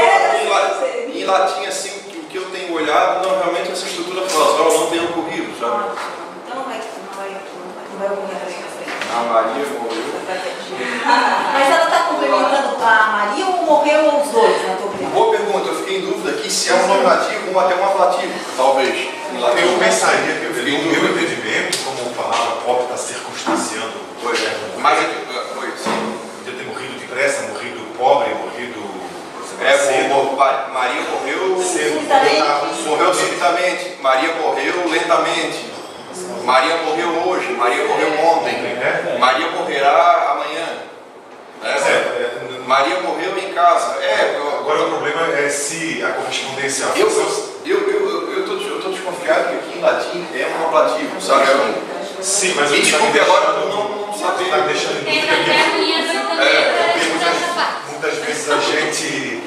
em latim, assim, o que eu tenho olhado, não, realmente essa estrutura frasal não tem ocorrido, sabe? Então não vai ocorrer assim na frente. A Maria morreu. Mas ela está complementando a Maria ou morreu ou os dois, na tua opinião? Boa pergunta, eu fiquei em dúvida aqui se é um nominativo ou até um ablativo, talvez. Eu pensaria que no meu entendimento, como a palavra pobre está circunstanciando o verbo Mas morrer, podia ter morrido depressa, morrido pobre, morrido Maria morreu subitamente, Maria morreu lentamente, Maria morreu hoje, Maria morreu ontem, Maria morrerá amanhã, Maria morreu em casa. Agora o problema é se a correspondência... Eu estou desconfiado que aqui em latim é um ablativo, sabe? Sim, mas me desculpe agora, não saber. Está deixando em Tem dúvida na que terra e entra também para essa parte. muitas vezes a gente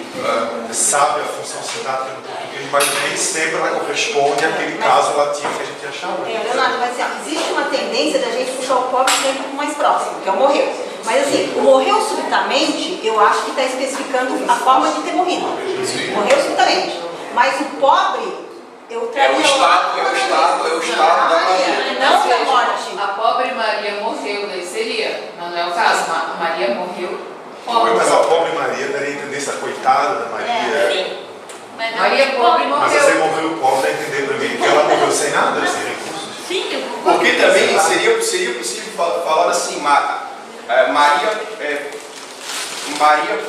sabe a função sintática do português, mas nem sempre ela corresponde àquele caso latino que a gente achava. Leonardo, mas assim, ó, existe uma tendência da gente puxar o pobre sempre um mais próximo, que é o morreu. Mas assim, o morreu subitamente, eu acho que está especificando a forma de ter morrido. Sim. Morreu subitamente. Mas o pobre, eu traria É o estado da Maria. não da morte. A pobre Maria morreu, daí seria. Não é o caso, Maria morreu pobre. Mas a pobre Maria daria a entender essa coitada da Maria. Sim. Mas Maria pobre Mas morreu. você morreu pobre, dá a entender para mim que ela morreu sem nada, sem recursos. Sim, eu concordo. Porque também seria possível falar assim, Maria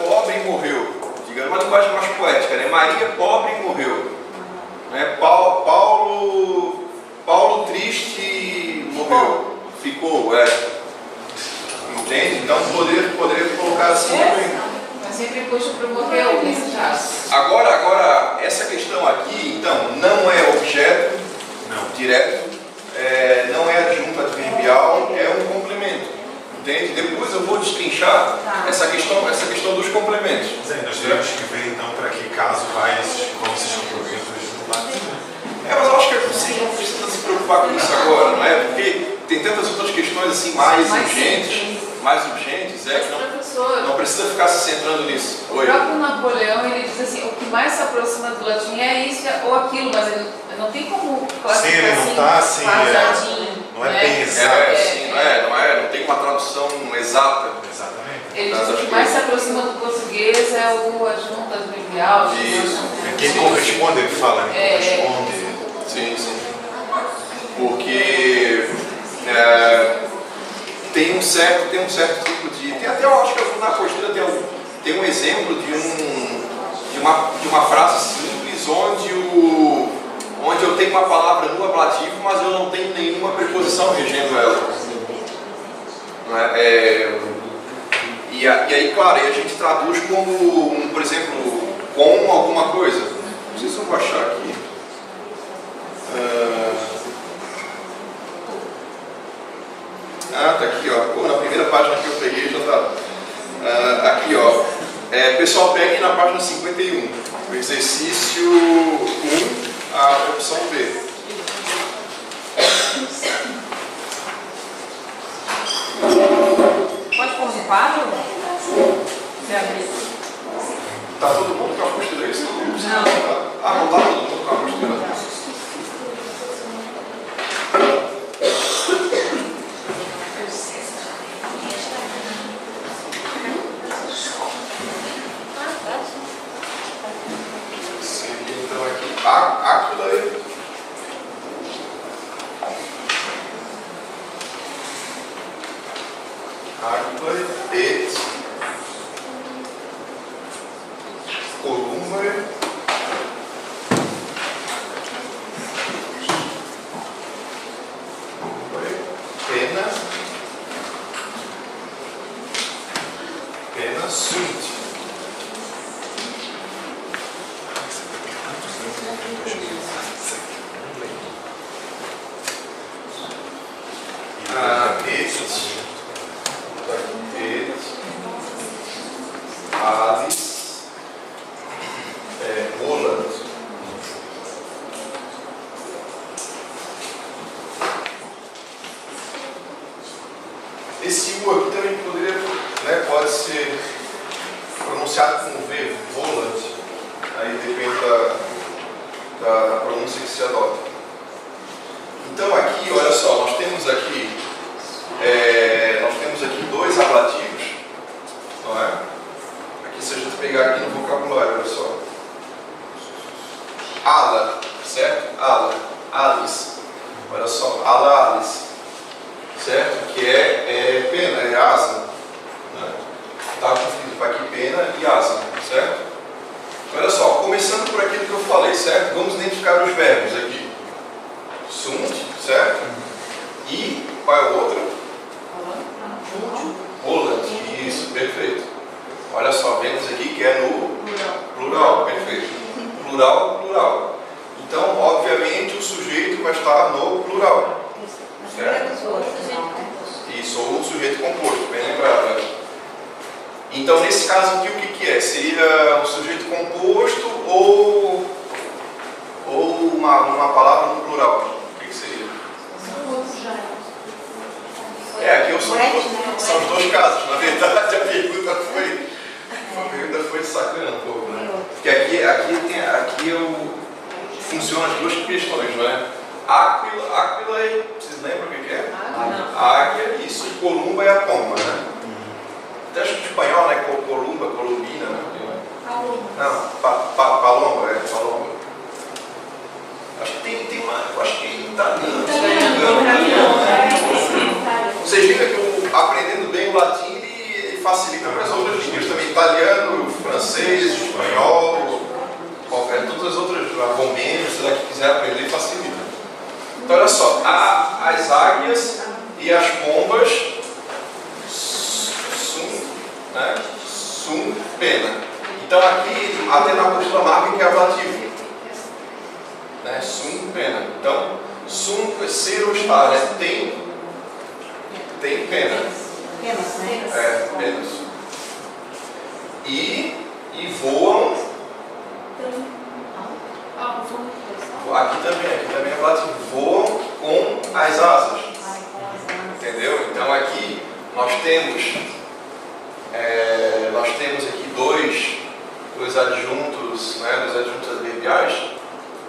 pobre morreu. Digamos uma linguagem mais poética, né? Maria pobre morreu. Né? Paulo triste morreu. Ficou, Entende? Então poderia colocar assim também. Mas sempre puxa para o morreu, nesse caso. Agora, essa questão aqui, então, não é objeto direto, não é adjunto adverbial, é um complemento. Entende? Depois eu vou destrinchar essa questão dos complementos. Nós temos que ver então para que caso vão esses complementos no latim. Mas eu acho que vocês não precisam se preocupar com isso agora, não é? Porque tem tantas outras questões assim mais urgentes, que Professor, não precisa ficar se centrando nisso. o próprio Napoleão, ele diz assim, o que mais se aproxima do latim é isso ou aquilo, mas ele não tem como classificar ele não tá assim, quadradinho, não é né? bem exato. Não tem uma tradução exata. Exatamente. Ele diz que o que mais se aproxima do português é o adjunto adverbial. Isso. Quem corresponde, ele fala, corresponde. Sim. Porque tem um certo tipo de... Tem até, eu acho que na apostila tem um exemplo de uma frase simples onde eu tenho uma palavra no ablativo, mas eu não tenho nenhuma preposição regendo ela. E aí, claro, a gente traduz como, por exemplo, com alguma coisa. Não sei se eu vou achar aqui. Tá aqui, ó. Na primeira página que eu peguei já tá. Aqui, ó. Pessoal, peguem na página 51. O exercício 1, a opção B. Pode pôr no quadro? Você abrir. Tá todo mundo com a apostila? Isso? Não. Não tá todo mundo com a apostila. Então aqui, Áquila et Columbae pena sunt. Alice Roland. Esse U aqui também poderia, pode ser pronunciado como V, Roland. Aí depende da pronúncia que se adota. Então aqui, olha só, nós temos aqui dois ablativos, não é? Aqui, se a gente pegar aqui no vocabulário, olha só. Ala, certo? Ala, Alice. Olha só, ala, Alice. Certo? Que é pena, é asa. Está confundido aqui pena e asa, certo? Olha só, começando por aquilo que eu falei, certo? Vamos identificar os verbos aqui. Sunt, certo? E qual é o outro? Roland, isso, perfeito. Olha só, vemos aqui que é no plural, perfeito. Plural. Então, obviamente, o sujeito vai estar no plural. Certo? Isso, ou o sujeito seria um sujeito composto ou uma palavra no plural? O que seria? Aqui são os dois casos. Na verdade, a pergunta foi sacana um pouco, né? Porque aqui funciona as duas questões, não é? Áquila, vocês lembram o que é? A águia, isso, e columba é a pomba, né? Até acho que em espanhol, né? Columba, columbina, né? Não, palomba, palomba. Acho que tem uma. Acho que em italiano, se não me engano. Vocês viram que aprendendo bem o latim ele facilita para as outras línguas também. Italiano, francês, espanhol, todas as outras, romeno, sei lá, que quiser aprender, facilita. Então olha só, as águias e as pombas sum pena. Então aqui até na postura marca que é ablativo. Né? Sum pena. Então, sum ser ou estar, né? Tem pena. Penas. E voam. Aqui também é ablativo. Voam com as asas. Entendeu? Então aqui nós temos aqui dois adjuntos, né? Dois adjuntos adverbiais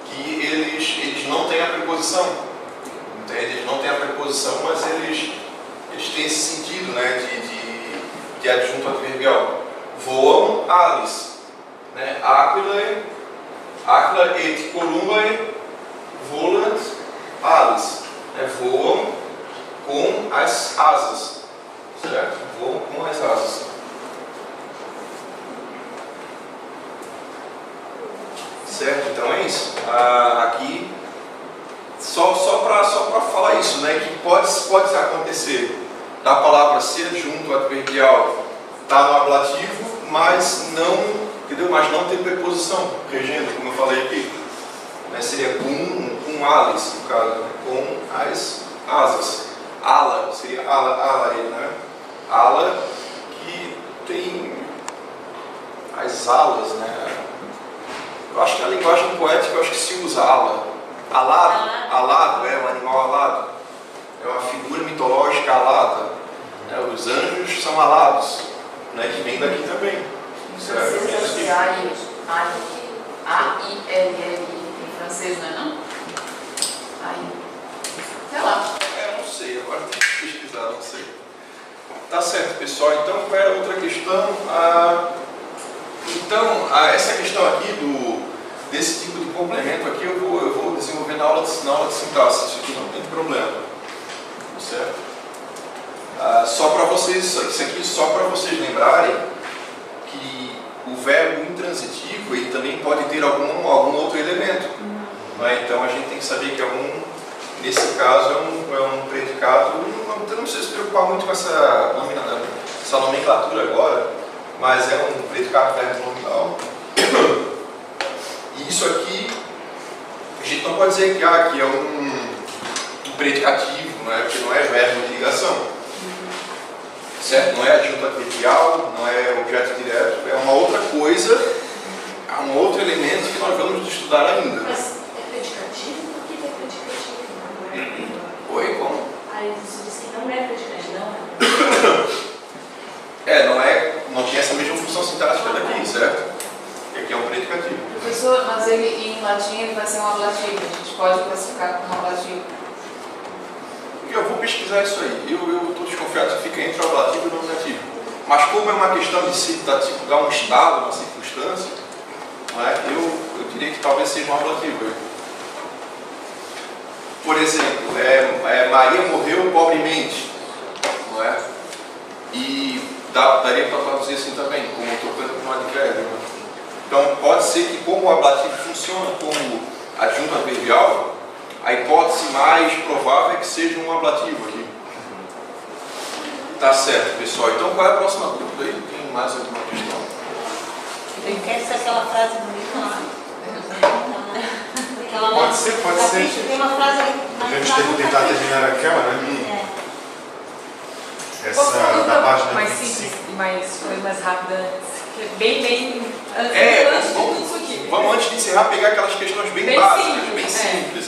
que eles não têm a preposição. Entende? Eles não têm a preposição, mas eles têm esse sentido, né, de adjunto adverbial. Voam alis, né? Aquila et columbae volant alis, né? Voam com as asas, certo? Voam com as asas. Certo? Então é isso. Aqui só para falar isso, né? Que pode acontecer da palavra ser adjunto adverbial está no ablativo, mas não tem preposição regendo, como eu falei aqui. Né? Seria com alis, no caso, né? Com as asas. Ala, seria ala aí, né? Ala que tem as alas, né? Eu acho que na linguagem poética, eu acho que se usa ala. Alado é um animal alado. É uma figura mitológica alada. Né? Os anjos são alados, né? Que vem daqui também. A-I-L-L em francês, não é não? Aí. Sei lá. Não sei, agora tem que pesquisar, não sei. Tá certo, pessoal. Então, qual era a outra questão? Essa questão aqui desse tipo de complemento aqui eu vou desenvolver na aula de sintaxe. Isso aqui não tem problema. Certo? Só para vocês, isso aqui só para vocês lembrarem que o verbo intransitivo ele também pode ter algum outro elemento. Né? Então a gente tem que saber que nesse caso é um predicado. Não precisa se preocupar muito com essa nomenclatura agora, mas é um predicado verbo nominal. E isso aqui, a gente não pode dizer que é um predicativo, né? Porque não é verbo de ligação. Certo? Não é adjunto adverbial, não é objeto direto, é uma outra coisa, é um outro elemento que nós vamos estudar ainda. Mas é predicativo? Por que é predicativo? Não é? Oi, como? Aí você disse que não é predicativo, não é? Não tem essa mesma função sintática daqui, certo? Que aqui é um predicativo. Professor, mas ele em latim ele vai ser um ablativo. A gente pode classificar como um ablativo. Eu vou pesquisar isso aí. Eu estou desconfiado que fica entre o ablativo e o nominativo. Mas como é uma questão de dar um estado, uma circunstância, não é? Eu diria que talvez seja um ablativo. Por exemplo, Maria morreu pobremente, não é? E daria para traduzir assim também, como tocando com uma advérbio. Então pode ser que como o ablativo funciona como adjunto adverbial, a hipótese mais provável é que seja um ablativo aqui. Tá certo, pessoal. Então qual é a próxima dúvida aí? Tem mais alguma questão? Eu quero ser aquela frase bonita lá. Pode ser. Tem uma frase ali. A gente tentar terminar aquela, né? Essa da página mais 25. simples e mais rápida, que é bem Antes de tudo isso aqui. Vamos antes de encerrar pegar aquelas questões bem básicas, bem simples.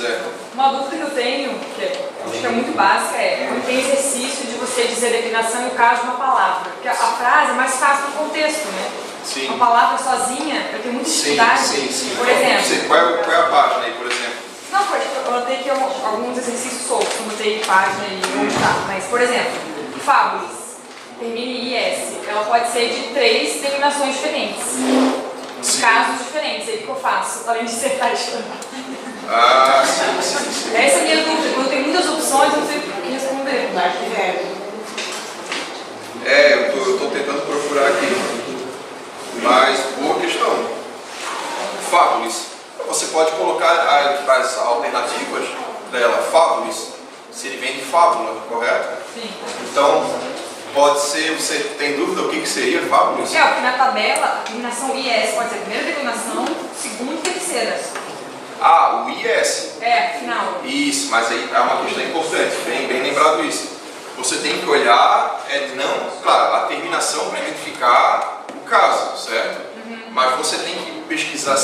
Uma dúvida que eu tenho, que eu acho que é muito básica, é quando tem exercício de você dizer a declinação e o caso de uma palavra. Porque a frase é mais fácil no contexto, né? Sim. Uma palavra sozinha, eu tenho muita dificuldade. Sim. Por exemplo. Qual é a página aí, por exemplo? Não, eu anotei aqui alguns exercícios soltos, eu anotei página e voltar. Mas, por exemplo, fábulas, termina em IS, ela pode ser de 3 terminações diferentes. Casos diferentes, aí o que eu faço? Além de dissertar e estudar. Sim. Essa é a minha dúvida. Quando tem muitas opções, eu não sei o que responder. Eu estou tentando procurar aqui. Mas, boa questão. Fábulas. Você pode colocar as alternativas dela. Fábulas. Se ele vem de fábula, correto? Sim. Então, pode ser, você tem dúvida o que seria fábulas? Porque na tabela, a declinação IS pode ser a primeira declinação, segunda e terceira. O IS. Final. Isso, mas aí é uma questão importante, bem lembrado isso. Você tem que olhar, claro, a terminação para identificar o caso, certo? Mas você tem que pesquisar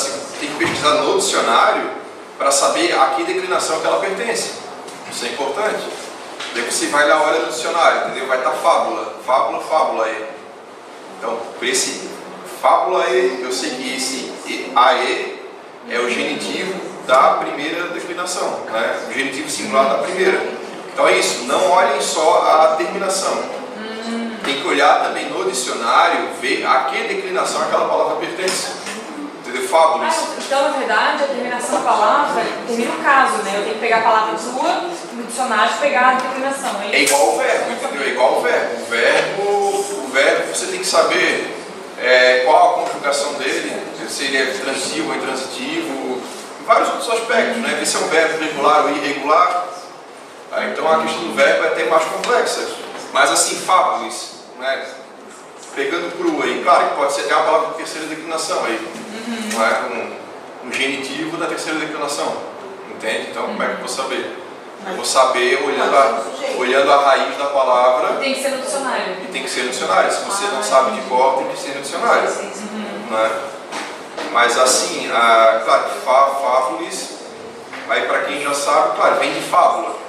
no dicionário para saber a que declinação que ela pertence. Isso é importante. Daí você vai na hora do dicionário, entendeu? Vai estar fábula, fábula aí. Então, por esse fábula aí, eu sei que esse AE é o genitivo da primeira declinação, né? O genitivo singular da primeira. Então é isso, não olhem só a terminação. Tem que olhar também no dicionário, ver a que declinação aquela palavra pertence. Entendeu? Fábulas. Então, na verdade, a terminação da palavra termina o caso, né? Eu tenho que pegar a palavra sua no dicionário e pegar a declinação. É igual ao verbo, entendeu? É igual ao verbo. O verbo você tem que saber qual a conjugação dele, se ele é transitivo ou intransitivo, vários outros aspectos, né? Ver se é um verbo regular ou irregular. Então a questão do verbo é até mais complexa. Mas assim, fábulas, né? Pegando cru aí, claro que pode ser até uma palavra de terceira declinação aí, não é? Um genitivo da terceira declinação, entende? Então como é que eu vou saber? Eu vou saber olhando a raiz da palavra. Tem que ser no dicionário. E tem que ser no dicionário. Se você não sabe de cor, tem que ser no dicionário. Né? Mas assim, claro, fábulas, aí para quem já sabe, claro, vem de fábula.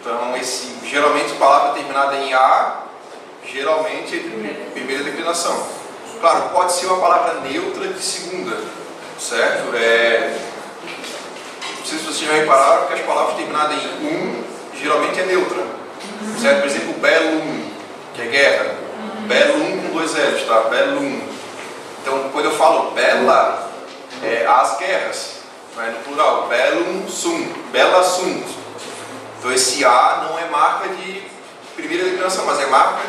Então, geralmente palavra terminada em A, geralmente é primeira declinação. Claro, pode ser uma palavra neutra de segunda, certo? Não sei se vocês já repararam que as palavras terminadas em geralmente é neutra, certo? Por exemplo, bellum, que é guerra. Bellum com 2 L's, tá? Bellum. Então, quando eu falo bella, as guerras, né? No plural, bellum sum, bella sunt. Então, esse A não é marca de primeira declinação, mas é marca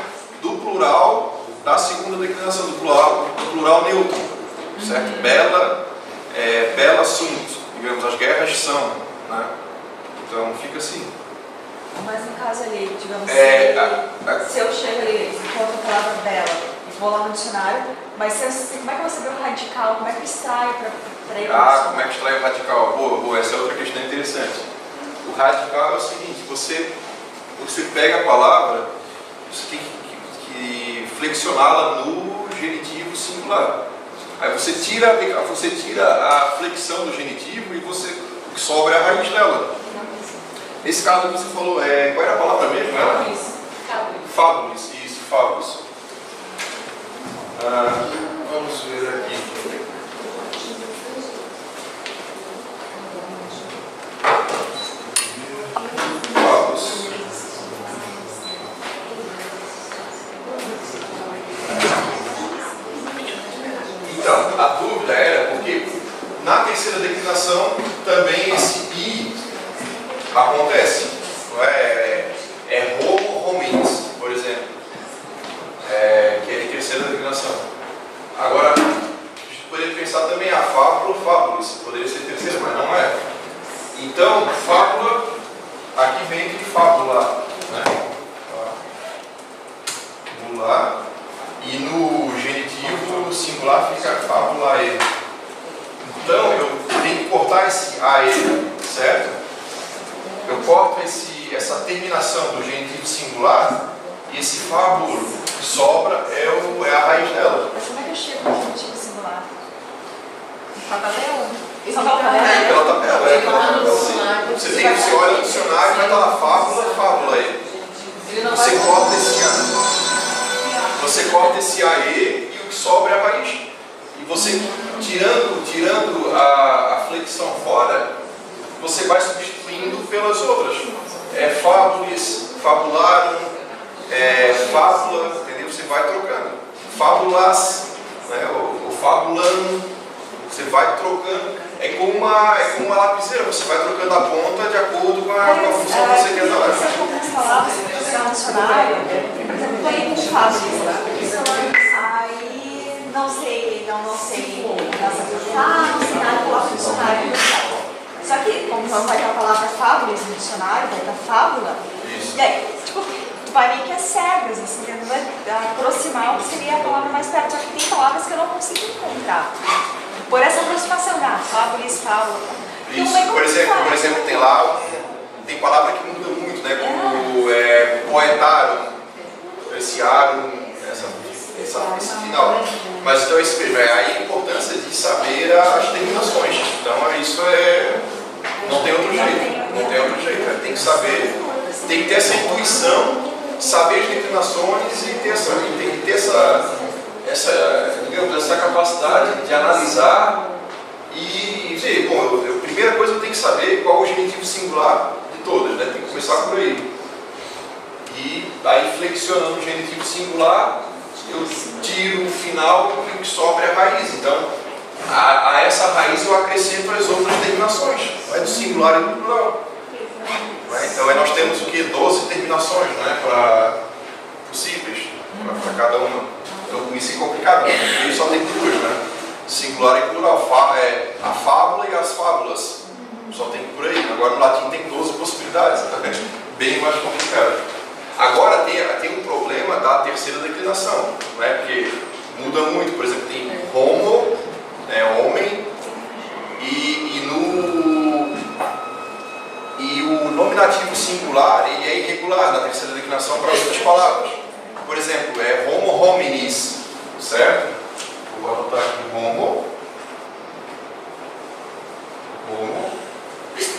do plural da segunda declinação, do plural neutro, certo? Bella sunt, digamos, as guerras são, né? Então, fica assim. Mas no caso ali, digamos, É, se eu chego ali e encontro a palavra bela, vou lá no dicionário, mas como é que eu vou saber o radical? Como é que extrai para ir como é que extrai o radical? Boa, essa é outra questão interessante. O radical é o seguinte, você pega a palavra, você tem que flexioná-la no genitivo singular. Aí você tira a flexão do genitivo e o que sobra é a raiz dela. Nesse caso que você falou, qual era a palavra mesmo? Fábulas, isso, fábulas. Vamos ver aqui. Fábulas. Então, a dúvida era porque na terceira declinação também esse I acontece. Não é homo homines, por exemplo, que é de terceira declinação. Agora, a gente poderia pensar também a fábula, fábulas, poderia ser terceira, mas não é. Então, fábula, aqui vem de fábula, né? Fábula, e no genitivo singular fica fábulae. Então, eu tenho que cortar esse AE, certo? Eu corto essa terminação do genitivo singular e esse fábulo que sobra é a raiz dela. Mas como é que eu chego no genitivo singular? Com a tabela. Só tá o tabela. Pela tabela, você olha no dicionário, vai estar lá fábula aí. Você corta esse AE e o que sobra é a raiz. E você, tirando a flexão fora, você vai substituindo pelas outras. Fábulis, fabularum, fábula, entendeu? Você vai trocando. Fábulas, né? O fabulano, você vai trocando. É como uma lapiseira, você vai trocando a ponta de acordo com a função que você quer dar. Se eu algumas palavras que eu no dicionário, por exemplo, estou aí com fábulas. Aí não sei, não sei coloca no dicionário. Só que, como não vai ter a palavra fábulas no dicionário, vai estar fábula. Isso. E aí, tipo, tu vai meio que às cegas, assim, aproximar o que seria a palavra mais perto. Só que tem palavras que eu não consigo encontrar. Por essa aproximação, fábulas, fábula. Isso, por exemplo, tem lá, tem palavra que muda muito, né? Como poetarum, preciarum, esse final. Mas então esse mesmo, aí a importância de saber as terminações. Então isso não tem outro jeito, Tem que saber, tem que ter essa intuição, saber as declinações e ter essa capacidade de analisar e ver, bom, a primeira coisa eu tenho que saber qual é o genitivo singular de todas, né? Tem que começar por aí. E aí flexionando o genitivo singular, eu tiro o final e o que sobra é a raiz. Então, a essa raiz eu acrescento as outras terminações, do singular e do plural. Então, nós temos o que? 12 terminações, possíveis para cada uma. Então, isso é complicado, porque só tem duas, singular e plural. A fábula e as fábulas. Só tem por aí. Agora, no latim tem 12 possibilidades, então é bem mais complicado. Agora tem um problema da terceira declinação, porque muda muito. Por exemplo, tem homo, homem, e o nominativo singular ele é irregular na terceira declinação para as outras palavras. Por exemplo, homo hominis, certo? Vou botar aqui homo,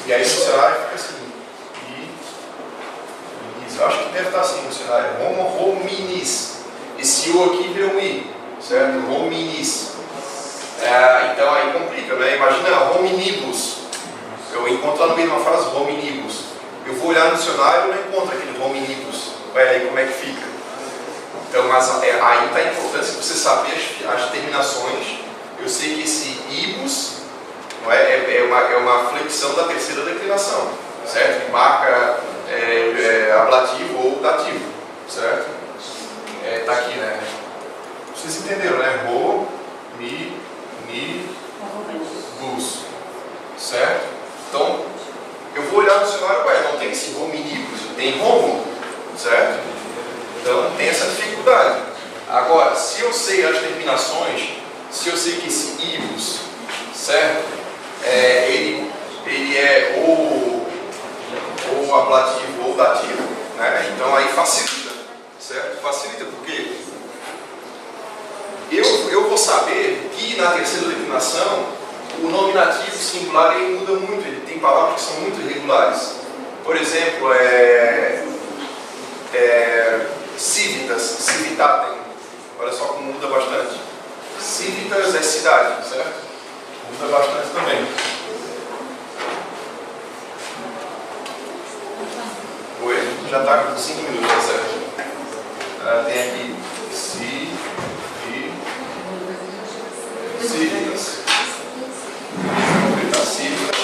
e aí no dicionário fica assim. Eu acho que deve estar assim no dicionário. Homo hominis. Esse O aqui vira um I, certo? Hominis. Então aí complica, né? Imagina hominibus. Eu encontro lá no meio de uma frase hominibus. Eu vou olhar no dicionário e não encontro aquele hominibus. Olha aí como é que fica. Então, mas aí está a importância de você saber as terminações. Eu sei que esse ibus é uma flexão da terceira declinação, certo? Que marca ablativo ou dativo, certo? Está aqui, né? Vocês entenderam, né? Ro, mi, ni, bus, certo? Então, eu vou olhar no dicionário, não tem esse hominibus, tem homo, certo? Então, tem essa dificuldade. Agora, se eu sei as terminações, se eu sei que esse ibus, certo? Ele é ou ablativo ou dativo, né? Então aí facilita, certo? Facilita porque eu vou saber que na terceira declinação o nominativo singular ele muda muito, ele tem palavras que são muito irregulares. Por exemplo, civitas, civitatem, olha só como muda bastante. Civitas é cidade, certo? Muda bastante também. Já está com 5 minutos, tá certo? Tem aqui civitas. Vamos completar civitas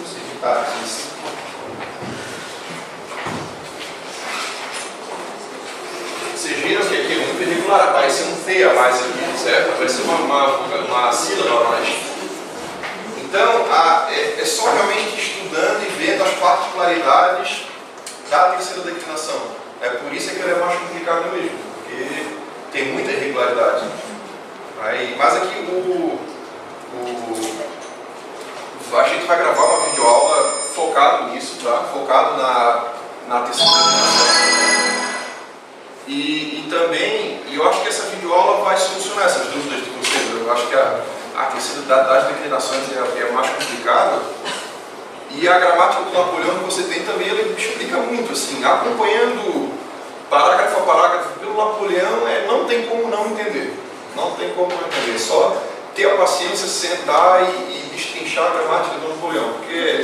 civitatis. Vocês viram que aqui é muito irregular, aparece um T a mais aqui, certo? Aparece uma sílaba a mais. Então, é só realmente estudando e vendo as particularidades da terceira declinação. Por isso que ela é mais complicada mesmo, porque tem muita irregularidade. Mas aqui a gente vai gravar uma videoaula focado nisso, tá? Focado na terceira declinação. E E também, eu acho que essa videoaula vai solucionar essas dúvidas de vocês. Eu acho que a questão das declinações é mais complicada. E a gramática do Napoleão que você tem também, ele explica muito, assim, acompanhando parágrafo a parágrafo pelo Napoleão, não tem como não entender. Não tem como não entender. Só ter a paciência, sentar e destrinchar a gramática do Napoleão. Porque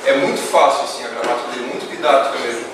é muito fácil, assim, a gramática dele, muito didática mesmo.